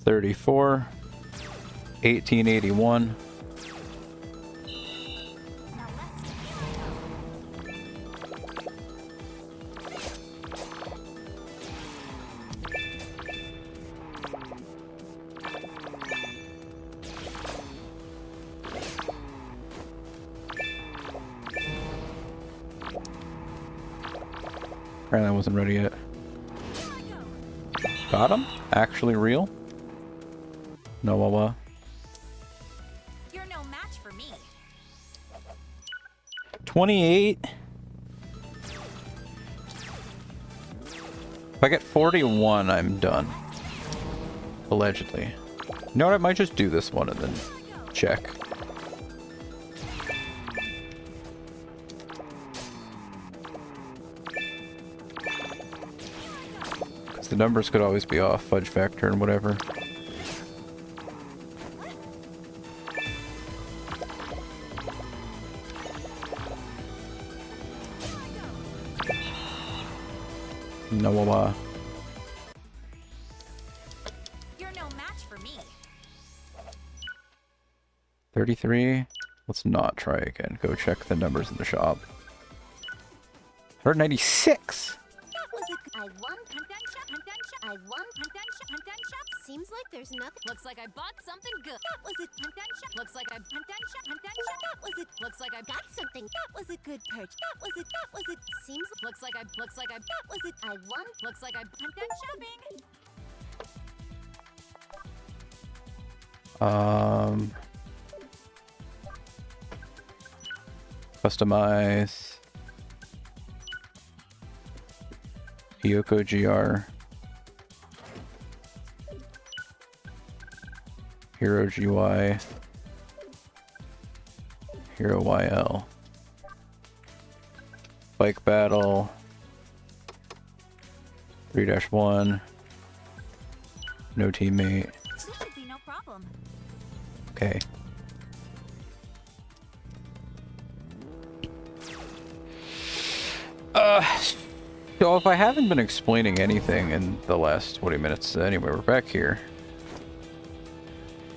Speaker 1: 34. 1881.
Speaker 2: Now let's
Speaker 1: Apparently I wasn't ready yet.
Speaker 2: go.
Speaker 1: Got him? Actually real? No,
Speaker 2: You're no match for me.
Speaker 1: 28? If I get 41, I'm done. Allegedly. You know what? I might just do this one and then check. Because the numbers could always be off, fudge factor and whatever. No,
Speaker 2: You're no match for me.
Speaker 1: 33. Let's not try again. Go check the numbers in the shop. 196.
Speaker 2: That was a. I won. I won. Seems like there's nothing. Looks like I bought something good. That was it. Looks like I. That was it. Looks like I got something. That was a good purchase. That was it. That was it. Seems. Looks like I. That was it. I won. Looks like I. Shopping.
Speaker 1: Customize. Hiyoko GR. Hero GY. Hero YL. Bike battle. 3-1. No teammate.
Speaker 2: This should be no problem.
Speaker 1: Okay. So if I haven't been explaining anything in the last 20 minutes, anyway, we're back here.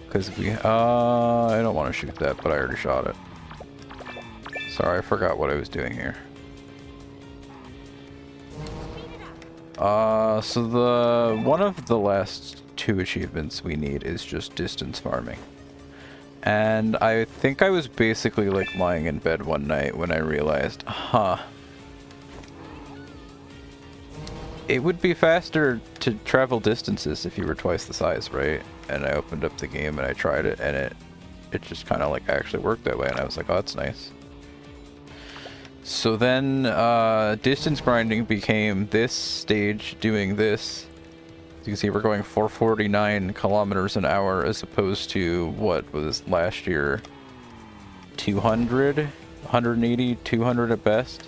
Speaker 1: Because we, I don't want to shoot that, but I already shot it. Sorry, I forgot what I was doing here. So one of the last 2 achievements we need is just distance farming. And I think I was basically like lying in bed one night when I realized, it would be faster to travel distances if you were twice the size, right? And I opened up the game and I tried it, and it just kind of like actually worked that way, and I was like, oh, that's nice. So then distance grinding became this stage doing this. As you can see, we're going 449 kilometers an hour as opposed to what was last year 200, 180, 200 at best.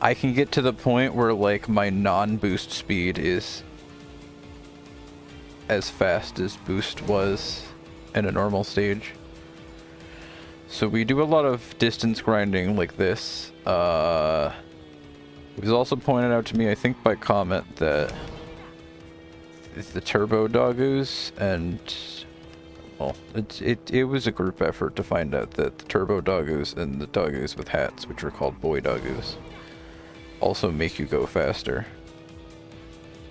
Speaker 1: I can get to the point where like my non-boost speed is as fast as boost was in a normal stage. So we do a lot of distance grinding like this. It was also pointed out to me, I think by comment, that it's the turbo Dogoos, and well, it was a group effort to find out that the turbo Dogoos and the Dogoos with hats, which are called boy Dogoos, also make you go faster.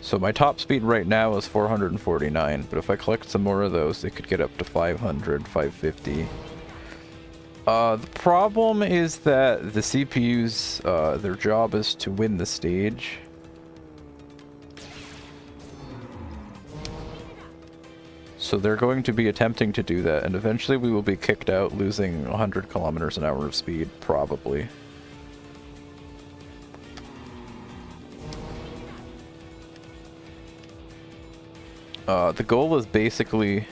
Speaker 1: So my top speed right now is 449, but if I collect some more of those, it could get up to 500, 550. The problem is that the CPUs, their job is to win the stage. So they're going to be attempting to do that, and eventually we will be kicked out, losing 100 kilometers an hour of speed, probably. The goal is basically,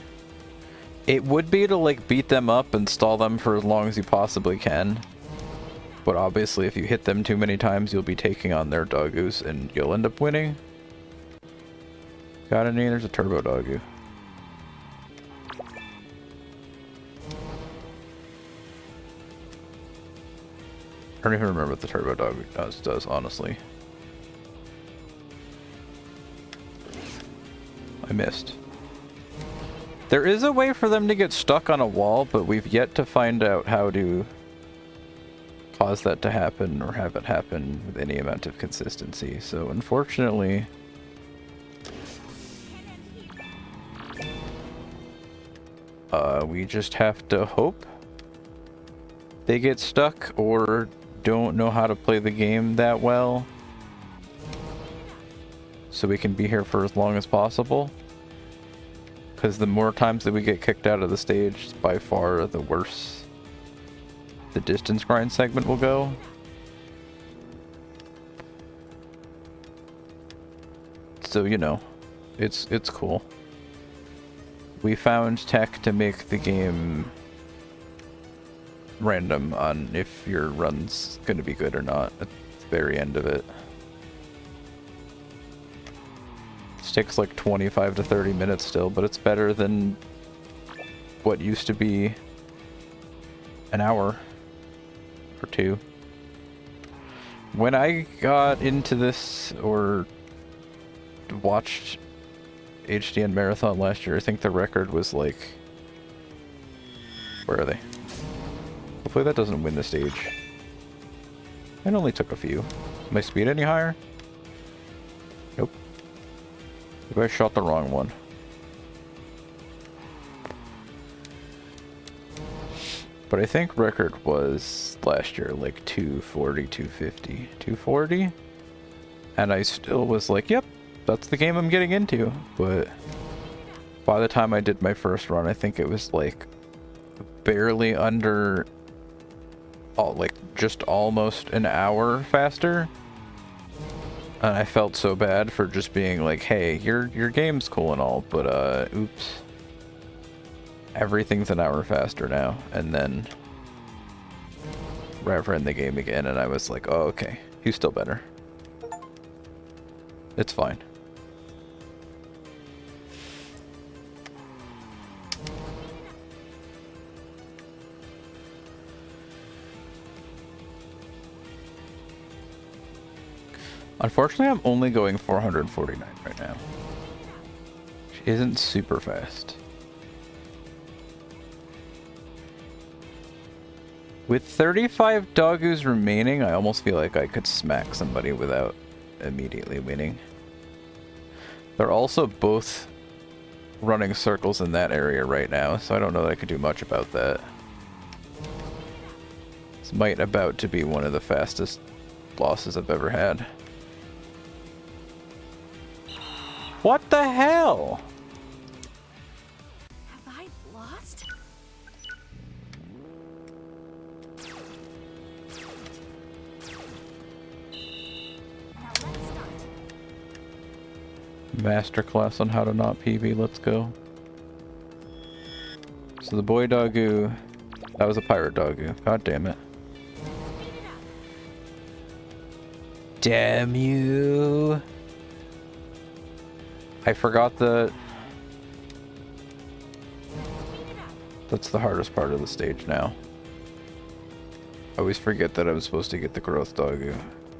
Speaker 1: it would be to like beat them up and stall them for as long as you possibly can. But obviously if you hit them too many times, you'll be taking on their Dogoos and you'll end up winning. Got any? There's a turbo Dogoo. I don't even remember what the turbo Dogoo does, honestly. I missed. There is a way for them to get stuck on a wall, but we've yet to find out how to cause that to happen or have it happen with any amount of consistency. So unfortunately, we just have to hope they get stuck or don't know how to play the game that well. so we can be here for as long as possible. Because the more times that we get kicked out of the stage, by far the worse the distance grind segment will go. So, you know, it's cool. We found tech to make the game random on if your run's going to be good or not at the very end of it. It takes like 25 to 30 minutes still, but it's better than what used to be an hour or two. When I got into this or watched HDN Marathon last year, I think the record was like... Where are they? Hopefully that doesn't win the stage. It only took a few. Is my speed any higher? Nope. Maybe I shot the wrong one. But I think record was last year like 240, 250, 240? And I still was like, yep, that's the game I'm getting into. But by the time I did my first run, I think it was like barely under, like just almost an hour faster. And I felt so bad for just being like, hey, your game's cool and all, but oops. Everything's an hour faster now. And then ran the game again and I was like, oh, okay, he's still better. It's fine. Unfortunately, I'm only going 449 right now. Which isn't super fast. With 35 Dogoos remaining, I almost feel like I could smack somebody without immediately winning. They're also both running circles in that area right now, so I don't know that I could do much about that. This might about to be one of the fastest losses I've ever had. What the hell?
Speaker 2: Have I lost? Now let's start.
Speaker 1: Masterclass on how to not PB, let's go. So the boy Dogoo, that was a pirate Dogoo. God damn it. Damn you. I forgot that that's the hardest part of the stage now. I always forget that I'm supposed to get the growth Dogoo.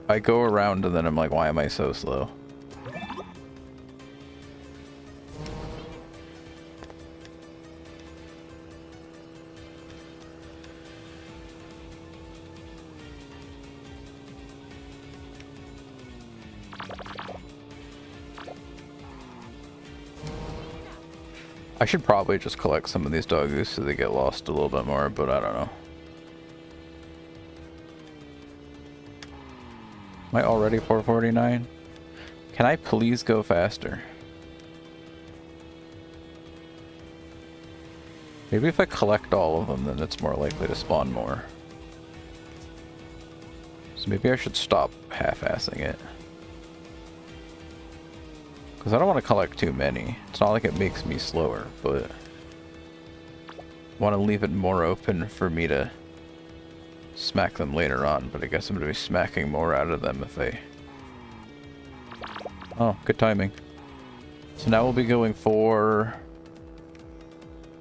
Speaker 1: I go around and then I'm like, why am I so slow? I should probably just collect some of these Dogoos so they get lost a little bit more, but I don't know. Am I already 449? Can I please go faster? Maybe if I collect all of them, then it's more likely to spawn more. So maybe I should stop half-assing it. Because I don't want to collect too many. It's not like it makes me slower, but I want to leave it more open for me to smack them later on. But I guess I'm going to be smacking more out of them if they... Oh, good timing. So now we'll be going for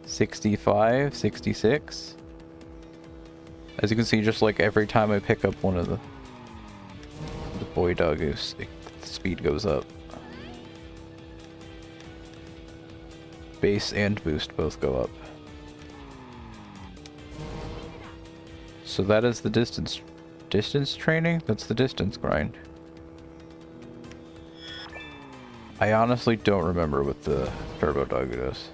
Speaker 1: 65, 66. As you can see, just like every time I pick up one of the boy Dogoos, the speed goes up. Base and boost both go up. So that is the distance training? That's the distance grind. I honestly don't remember what the turbo Dogoo does.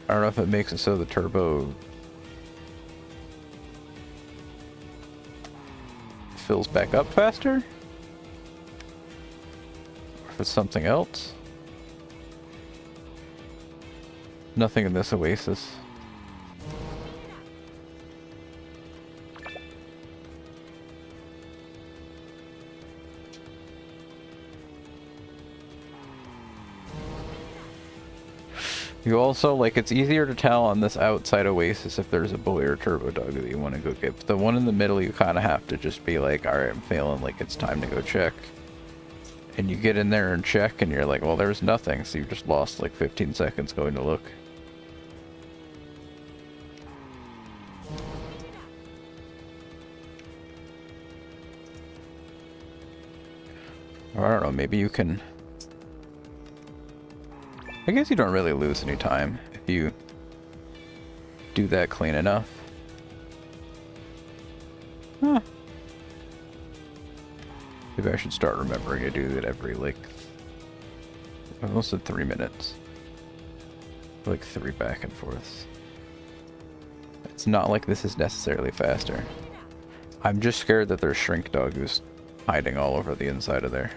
Speaker 1: I don't know if it makes it so the turbo fills back up faster? for something else. Nothing in this oasis. You also, like, it's easier to tell on this outside oasis if there's a boy or turbo dog that you want to go get. But the one in the middle, you kind of have to just be like, alright, I'm feeling like it's time to go check. And you get in there and check, and you're like, well, there's nothing. So you just lost like 15 seconds going to look. Or I don't know, maybe you can... I guess you don't really lose any time if you do that clean enough. Huh. Maybe I should start remembering to do that every, like... I almost said 3 minutes. Like 3 back and forths. It's not like this is necessarily faster. I'm just scared that there's shrink dogoos hiding all over the inside of there.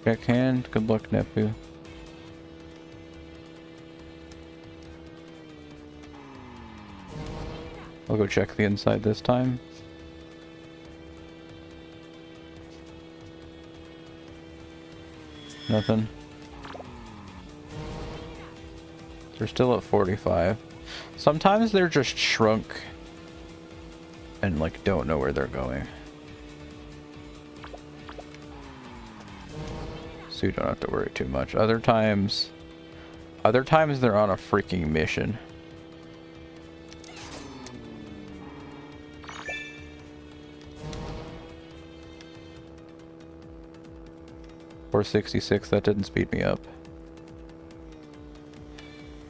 Speaker 1: Backhand, good luck, Nepu. I'll go check the inside this time. Nothing. They're still at 45. Sometimes they're just shrunk and like don't know where they're going. So you don't have to worry too much. Other times they're on a freaking mission. .466, that didn't speed me up.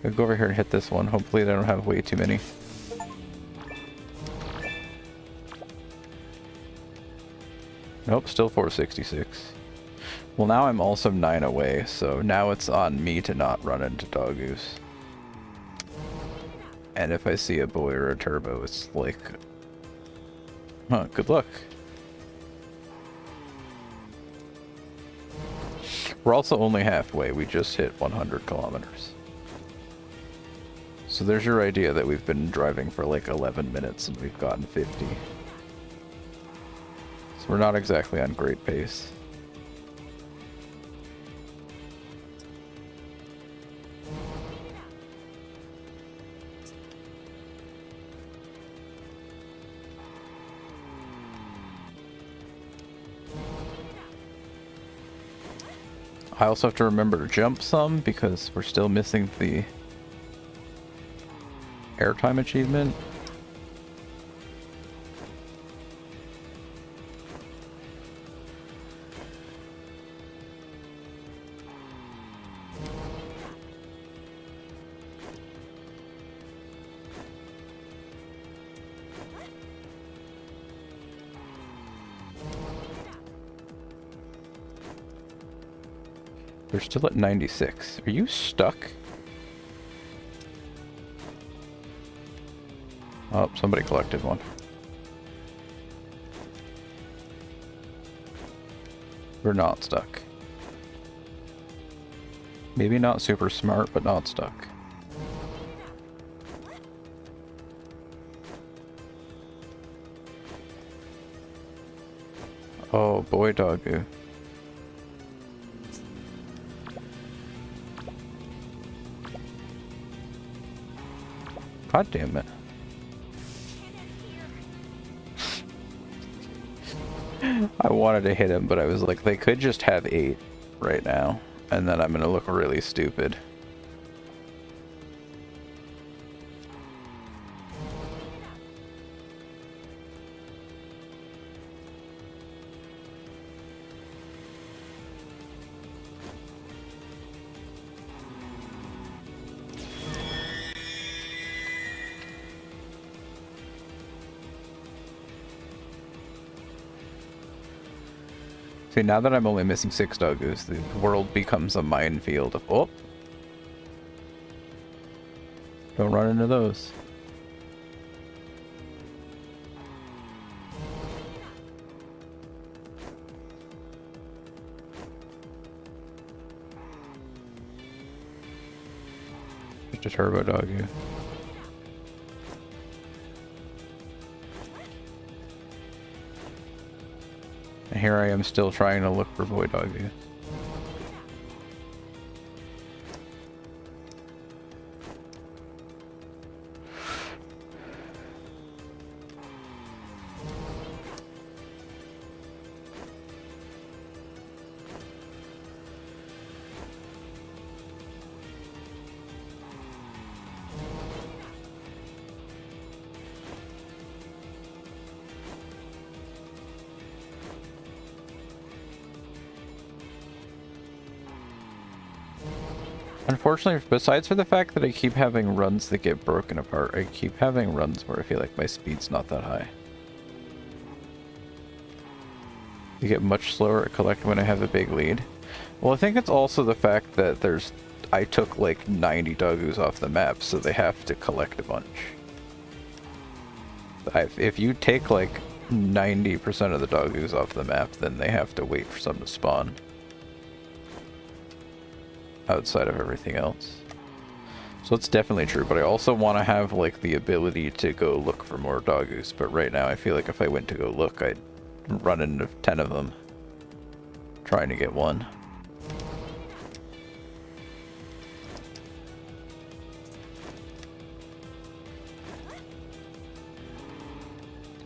Speaker 1: I'll go over here and hit this one. Hopefully they don't have way too many. Nope, still 466. Well, now I'm also 9 away, so now it's on me to not run into Dogoos. And if I see a boy or a turbo, it's like... Huh, good luck. We're also only halfway. We just hit 100 kilometers. So there's your idea that we've been driving for like 11 minutes and we've gotten 50. So we're not exactly on great pace. I also have to remember to jump some because we're still missing the airtime achievement. They're still at 96. Are you stuck? Oh, somebody collected one. We're not stuck. Maybe not super smart, but not stuck. Oh, boy doggo. God damn it. I wanted to hit him, but I was like, they could just have 8 right now, and then I'm gonna look really stupid. See, now that I'm only missing 6 Dogoos, the world becomes a minefield of... Oh! Don't run into those. Just a turbo Dogoo. And here I am still trying to look for boy Dogoo. Unfortunately, besides for the fact that I keep having runs that get broken apart, I keep having runs where I feel like my speed's not that high. You get much slower at collecting when I have a big lead. Well, I think it's also the fact that I took like 90 Dogoos off the map, so they have to collect a bunch. If you take like 90% of the Dogoos off the map, then they have to wait for some to spawn. Outside of everything else. So it's definitely true, but I also want to have like the ability to go look for more Dogoos, but right now I feel like if I went to go look, I'd run into 10 of them trying to get one.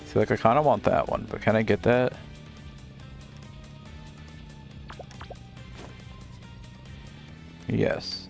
Speaker 1: See, like I kind of want that one, but can I get that? Yes.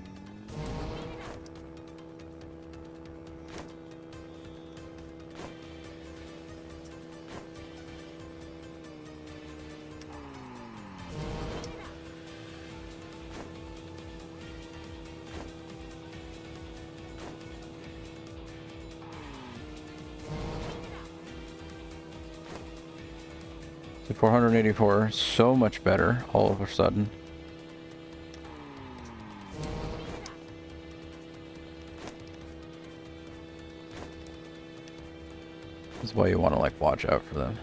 Speaker 1: So 484, so much better all of a sudden. That's why you want to like watch out for them.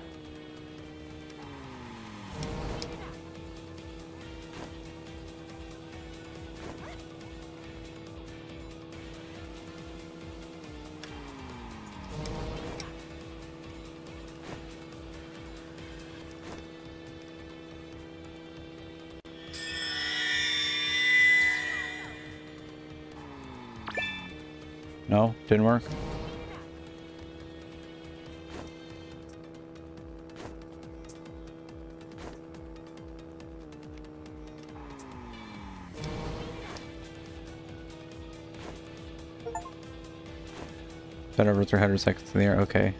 Speaker 1: No, didn't work. That over 300 seconds in the air, okay.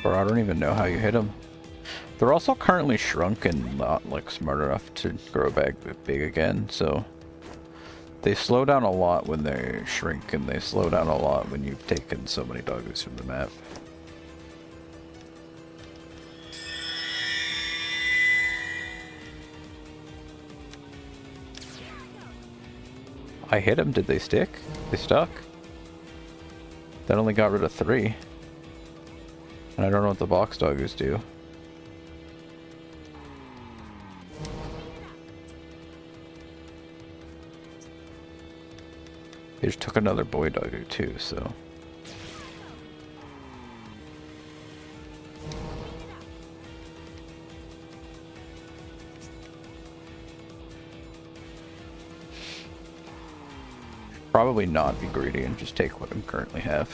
Speaker 1: Or I don't even know how you hit them. They're also currently shrunk and not like smart enough to grow back big again, so they slow down a lot when they shrink, and they slow down a lot when you've taken so many Dogoos from the map. I hit them. Did they stick? They stuck? That only got rid of 3. And I don't know what the box Dogoos do. They just took another boy Dogoo too, so... Probably not be greedy and just take what I currently have.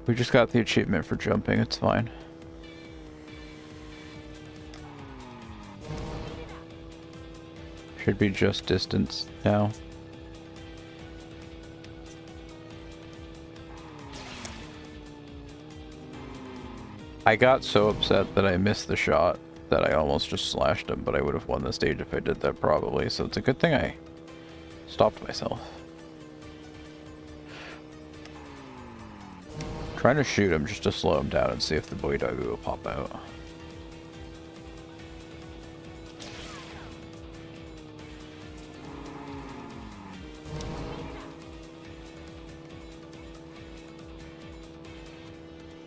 Speaker 1: We just got the achievement for jumping, it's fine. Should be just distance now. I got so upset that I missed the shot that I almost just slashed him, but I would have won the stage if I did that probably, so it's a good thing I stopped myself. Trying to shoot him just to slow him down and see if the boy Dogoo will pop out.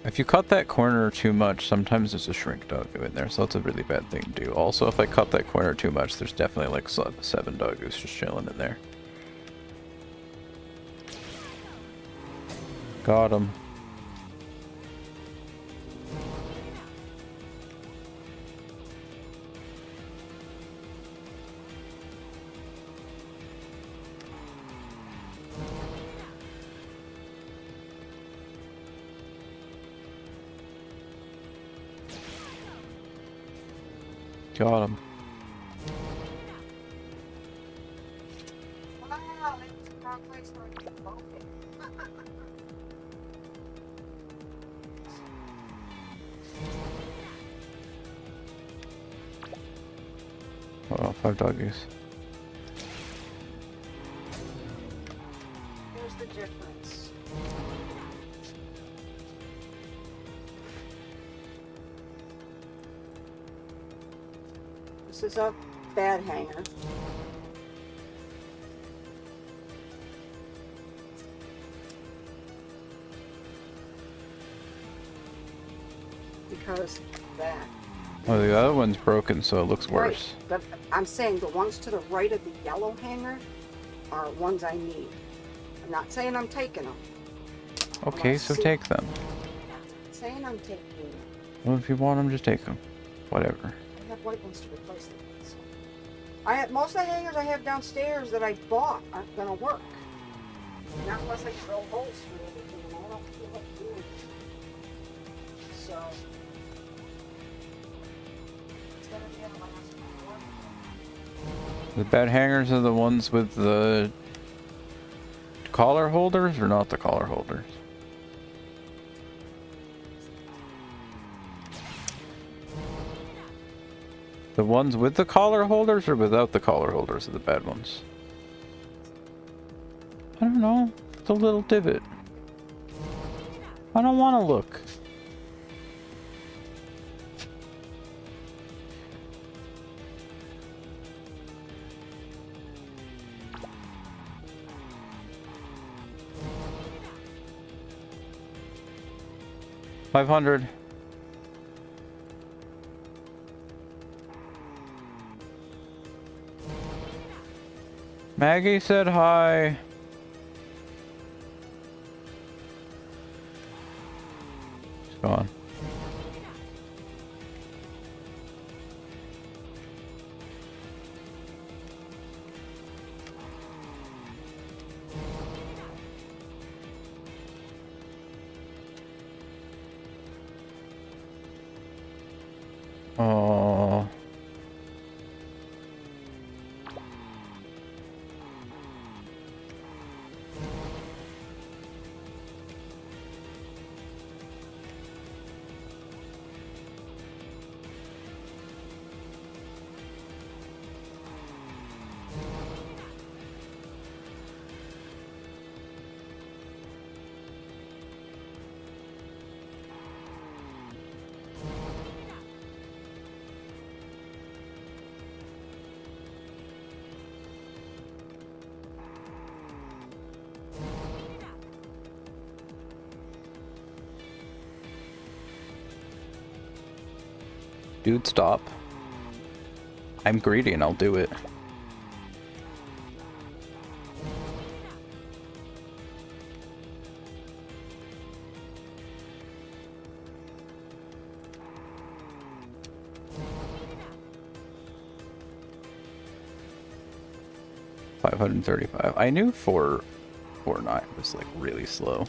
Speaker 1: If you cut that corner too much, sometimes there's a shrink Dogoo in there, so that's a really bad thing to do. Also, if I cut that corner too much, there's definitely like 7 Dogoos just chilling in there. Got him. Got him.
Speaker 3: Wow, that's the wrong place for it to be located.
Speaker 1: Oh, 5 Dogoos.
Speaker 3: Here's the difference. This is a bad hanger. Because that.
Speaker 1: Oh, the other one's broken, so it looks worse.
Speaker 3: Right, but I'm saying the ones to the right of the yellow hanger are ones I need. I'm not saying I'm taking them.
Speaker 1: Okay, so take them.
Speaker 3: I'm saying I'm taking them.
Speaker 1: Well, if you want them, just take them. Whatever.
Speaker 3: I have white ones to replace them with. So. I have most of the hangers I have downstairs that I bought aren't gonna work. Not unless I drill holes through everything, and I don't feel like doing it. So it's gonna be a last one.
Speaker 1: The bad hangers are the ones with the collar holders or not the collar holders? The ones with the collar holders or without the collar holders are the bad ones? I don't know. It's a little divot. I don't want to look. $500. Maggie said hi. She's gone. Oh. Dude, stop. I'm greedy and I'll do it. $535. I knew 449 was like really slow.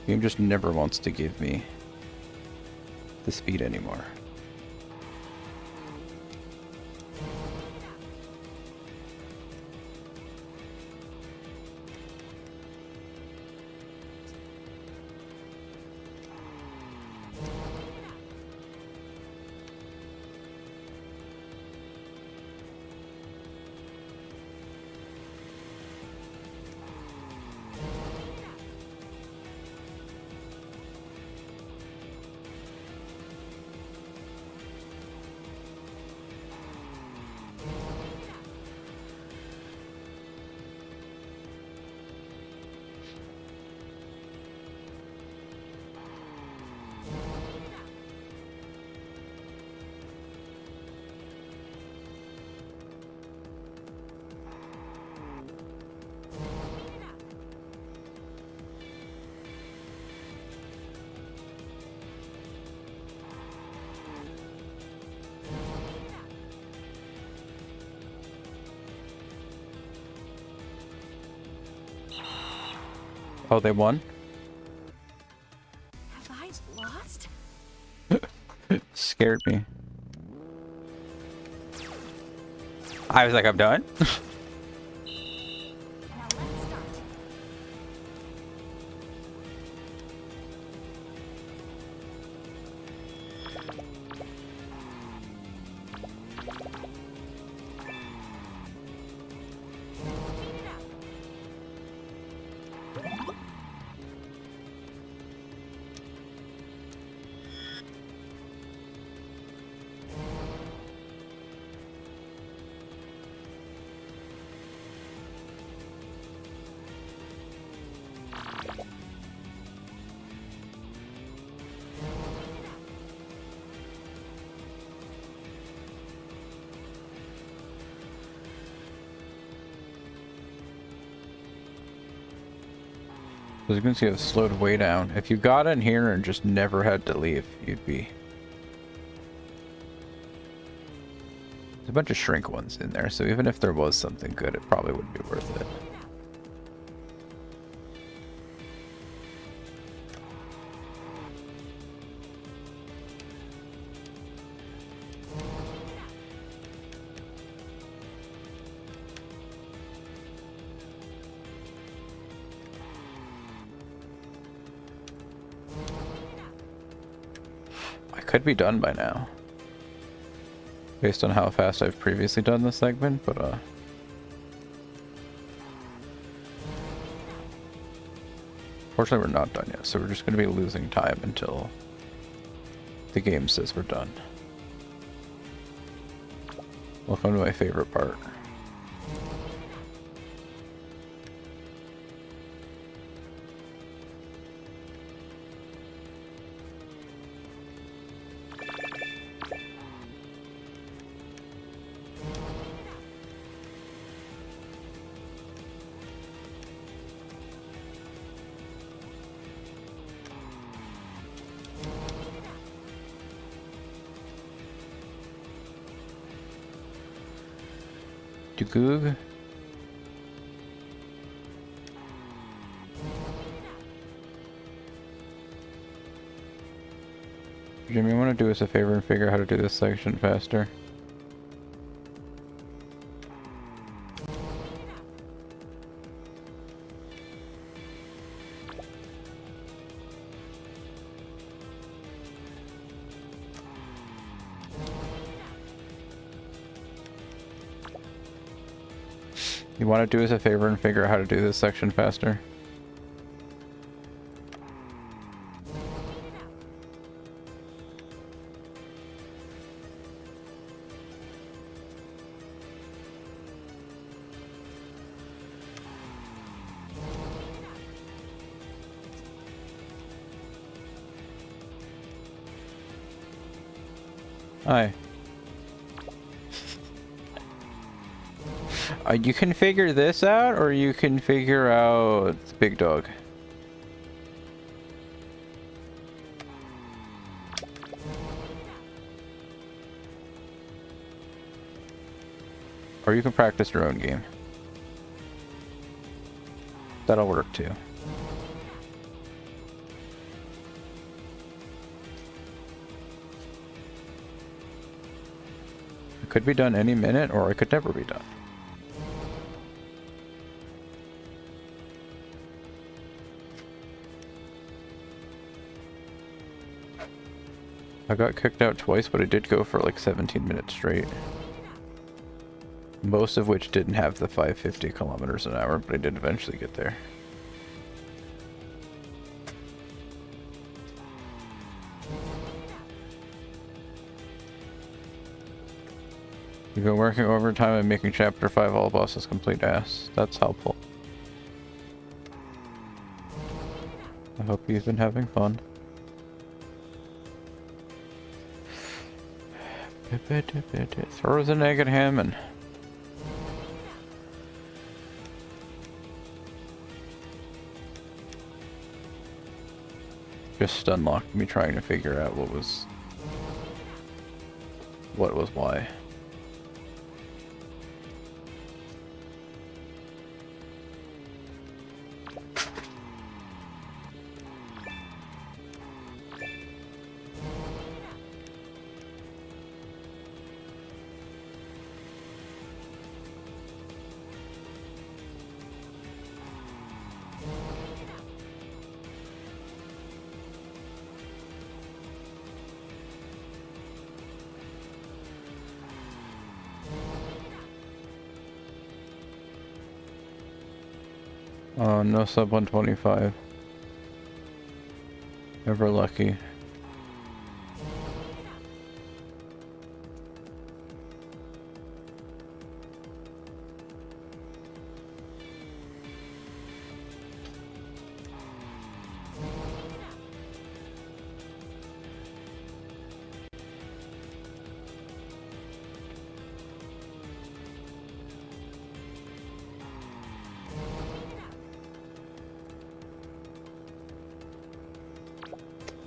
Speaker 1: Game just never wants to give me the speed anymore. Oh, they won?
Speaker 2: Have I lost?
Speaker 1: Scared me. I was like, I'm done?
Speaker 2: Now let's start. Speed it up.
Speaker 1: As you can see, I've slowed way down. If you got in here and just never had to leave, you'd be... There's a bunch of shrink ones in there, so even if there was something good, it probably wouldn't be worth it. I could be done by now, based on how fast I've previously done this segment, but fortunately we're not done yet, so we're just going to be losing time until the game says we're done. Welcome to my favorite part. Dogoos. Jimmy, you want to do us a favor and figure out how to do this section faster? You want to do us a favor and figure out how to do this section faster? Hi. You can figure this out, or you can figure out the big dog. Or you can practice your own game. That'll work too. It could be done any minute, or it could never be done. I got kicked out twice, but I did go for like 17 minutes straight. Most of which didn't have the 550 kilometers an hour, but I did eventually get there. You've been working overtime and making Chapter 5 all bosses complete ass. That's helpful. I hope you've been having fun. Throws an egg at him and... just unlocked me trying to figure out what was why. No sub 125. Ever lucky.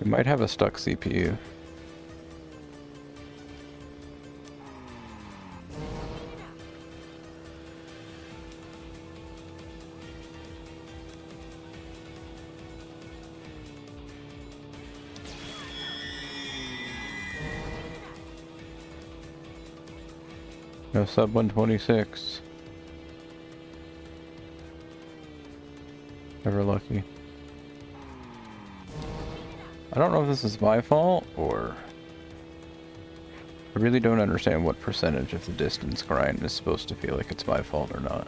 Speaker 1: We might have a stuck CPU. No sub 126. Ever lucky. I don't know if this is my fault, or... I really don't understand what percentage of the distance grind is supposed to feel like it's my fault or not.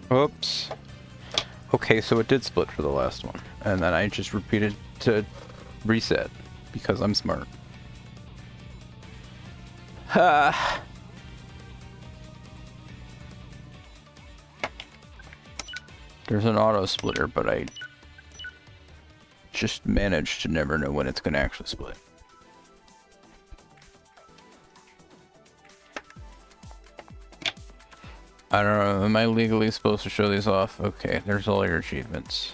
Speaker 1: Oops. Okay, so it did split for the last one. And then I just repeated to reset, because I'm smart. Ha! There's an auto splitter, but I just managed to never know when it's going to actually split. I don't know, am I legally supposed to show these off? Okay, there's all your achievements.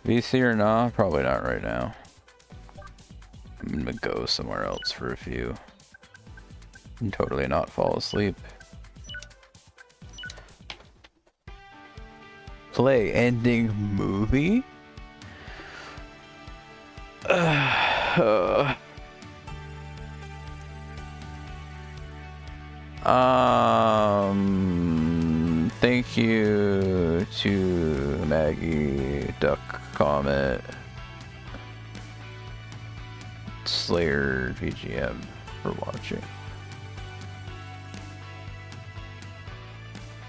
Speaker 1: VC or nah? Probably not right now. I'm gonna go somewhere else for a few. And totally not fall asleep. Play ending movie? Thank you to Maggie, Duck, Comet, Slayer, VGM for watching.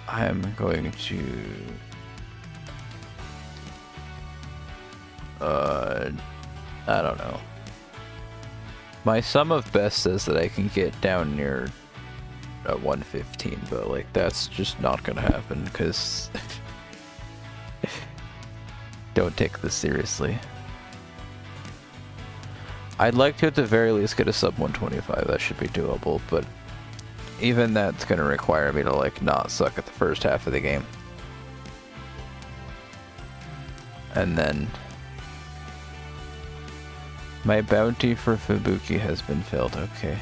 Speaker 1: I'm going to I don't know. My sum of best says that I can get down near 115, but like that's just not gonna happen because don't take this seriously. I'd like to at the very least get a sub 125. That should be doable, but even that's gonna require me to like not suck at the first half of the game. And then my bounty for Fubuki has been filled. Okay.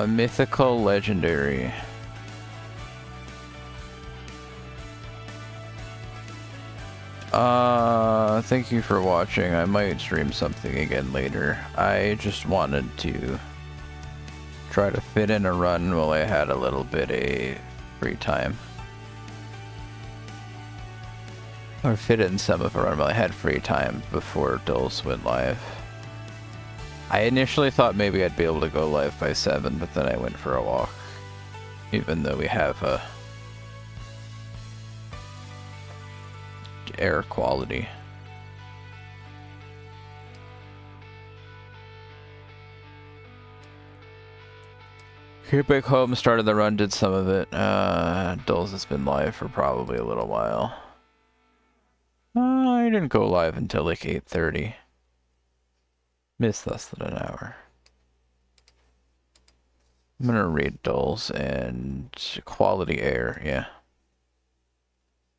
Speaker 1: Mythical legendary. Thank you for watching. I might stream something again later. I just wanted to try to fit in a run while I had a little bit of free time. Or fit in some of a run while I had free time before Dulce went live. I initially thought maybe I'd be able to go live by 7, but then I went for a walk. Even though we have air quality. Came back home, started the run, did some of it. Dulls has been live for probably a little while. I didn't go live until like 8:30. Missed less than an hour. I'm gonna raid Dulls and quality air, yeah.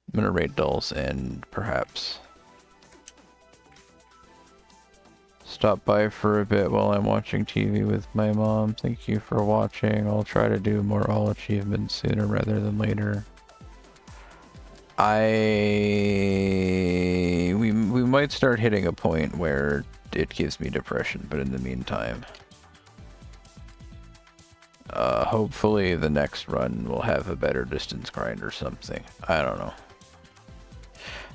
Speaker 1: I'm gonna raid Dulls and perhaps stop by for a bit while I'm watching TV with my mom. Thank you for watching. I'll try to do more all achievements sooner rather than later. We might start hitting a point where it gives me depression, but in the meantime, hopefully the next run will have a better distance grind or something. I don't know.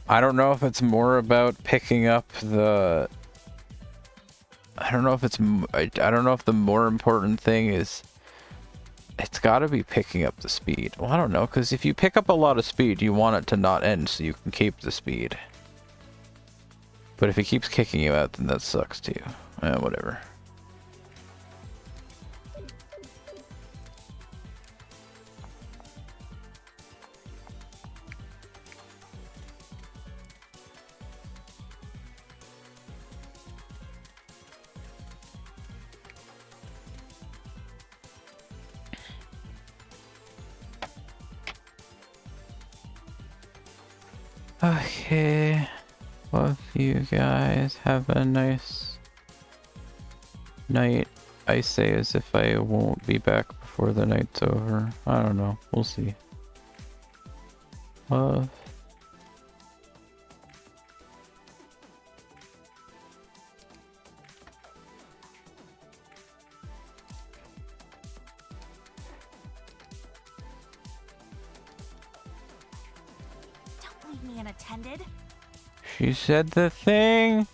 Speaker 1: I don't know if it's more about picking up the... I don't know if the more important thing is... It's gotta be picking up the speed. Well, I don't know, because if you pick up a lot of speed, you want it to not end so you can keep the speed. But if it keeps kicking you out, then that sucks too. Whatever. Okay. Love you guys. Have a nice night. I say as if I won't be back before the night's over. I don't know. We'll see. Love.
Speaker 2: Don't leave me unattended.
Speaker 1: She said the thing.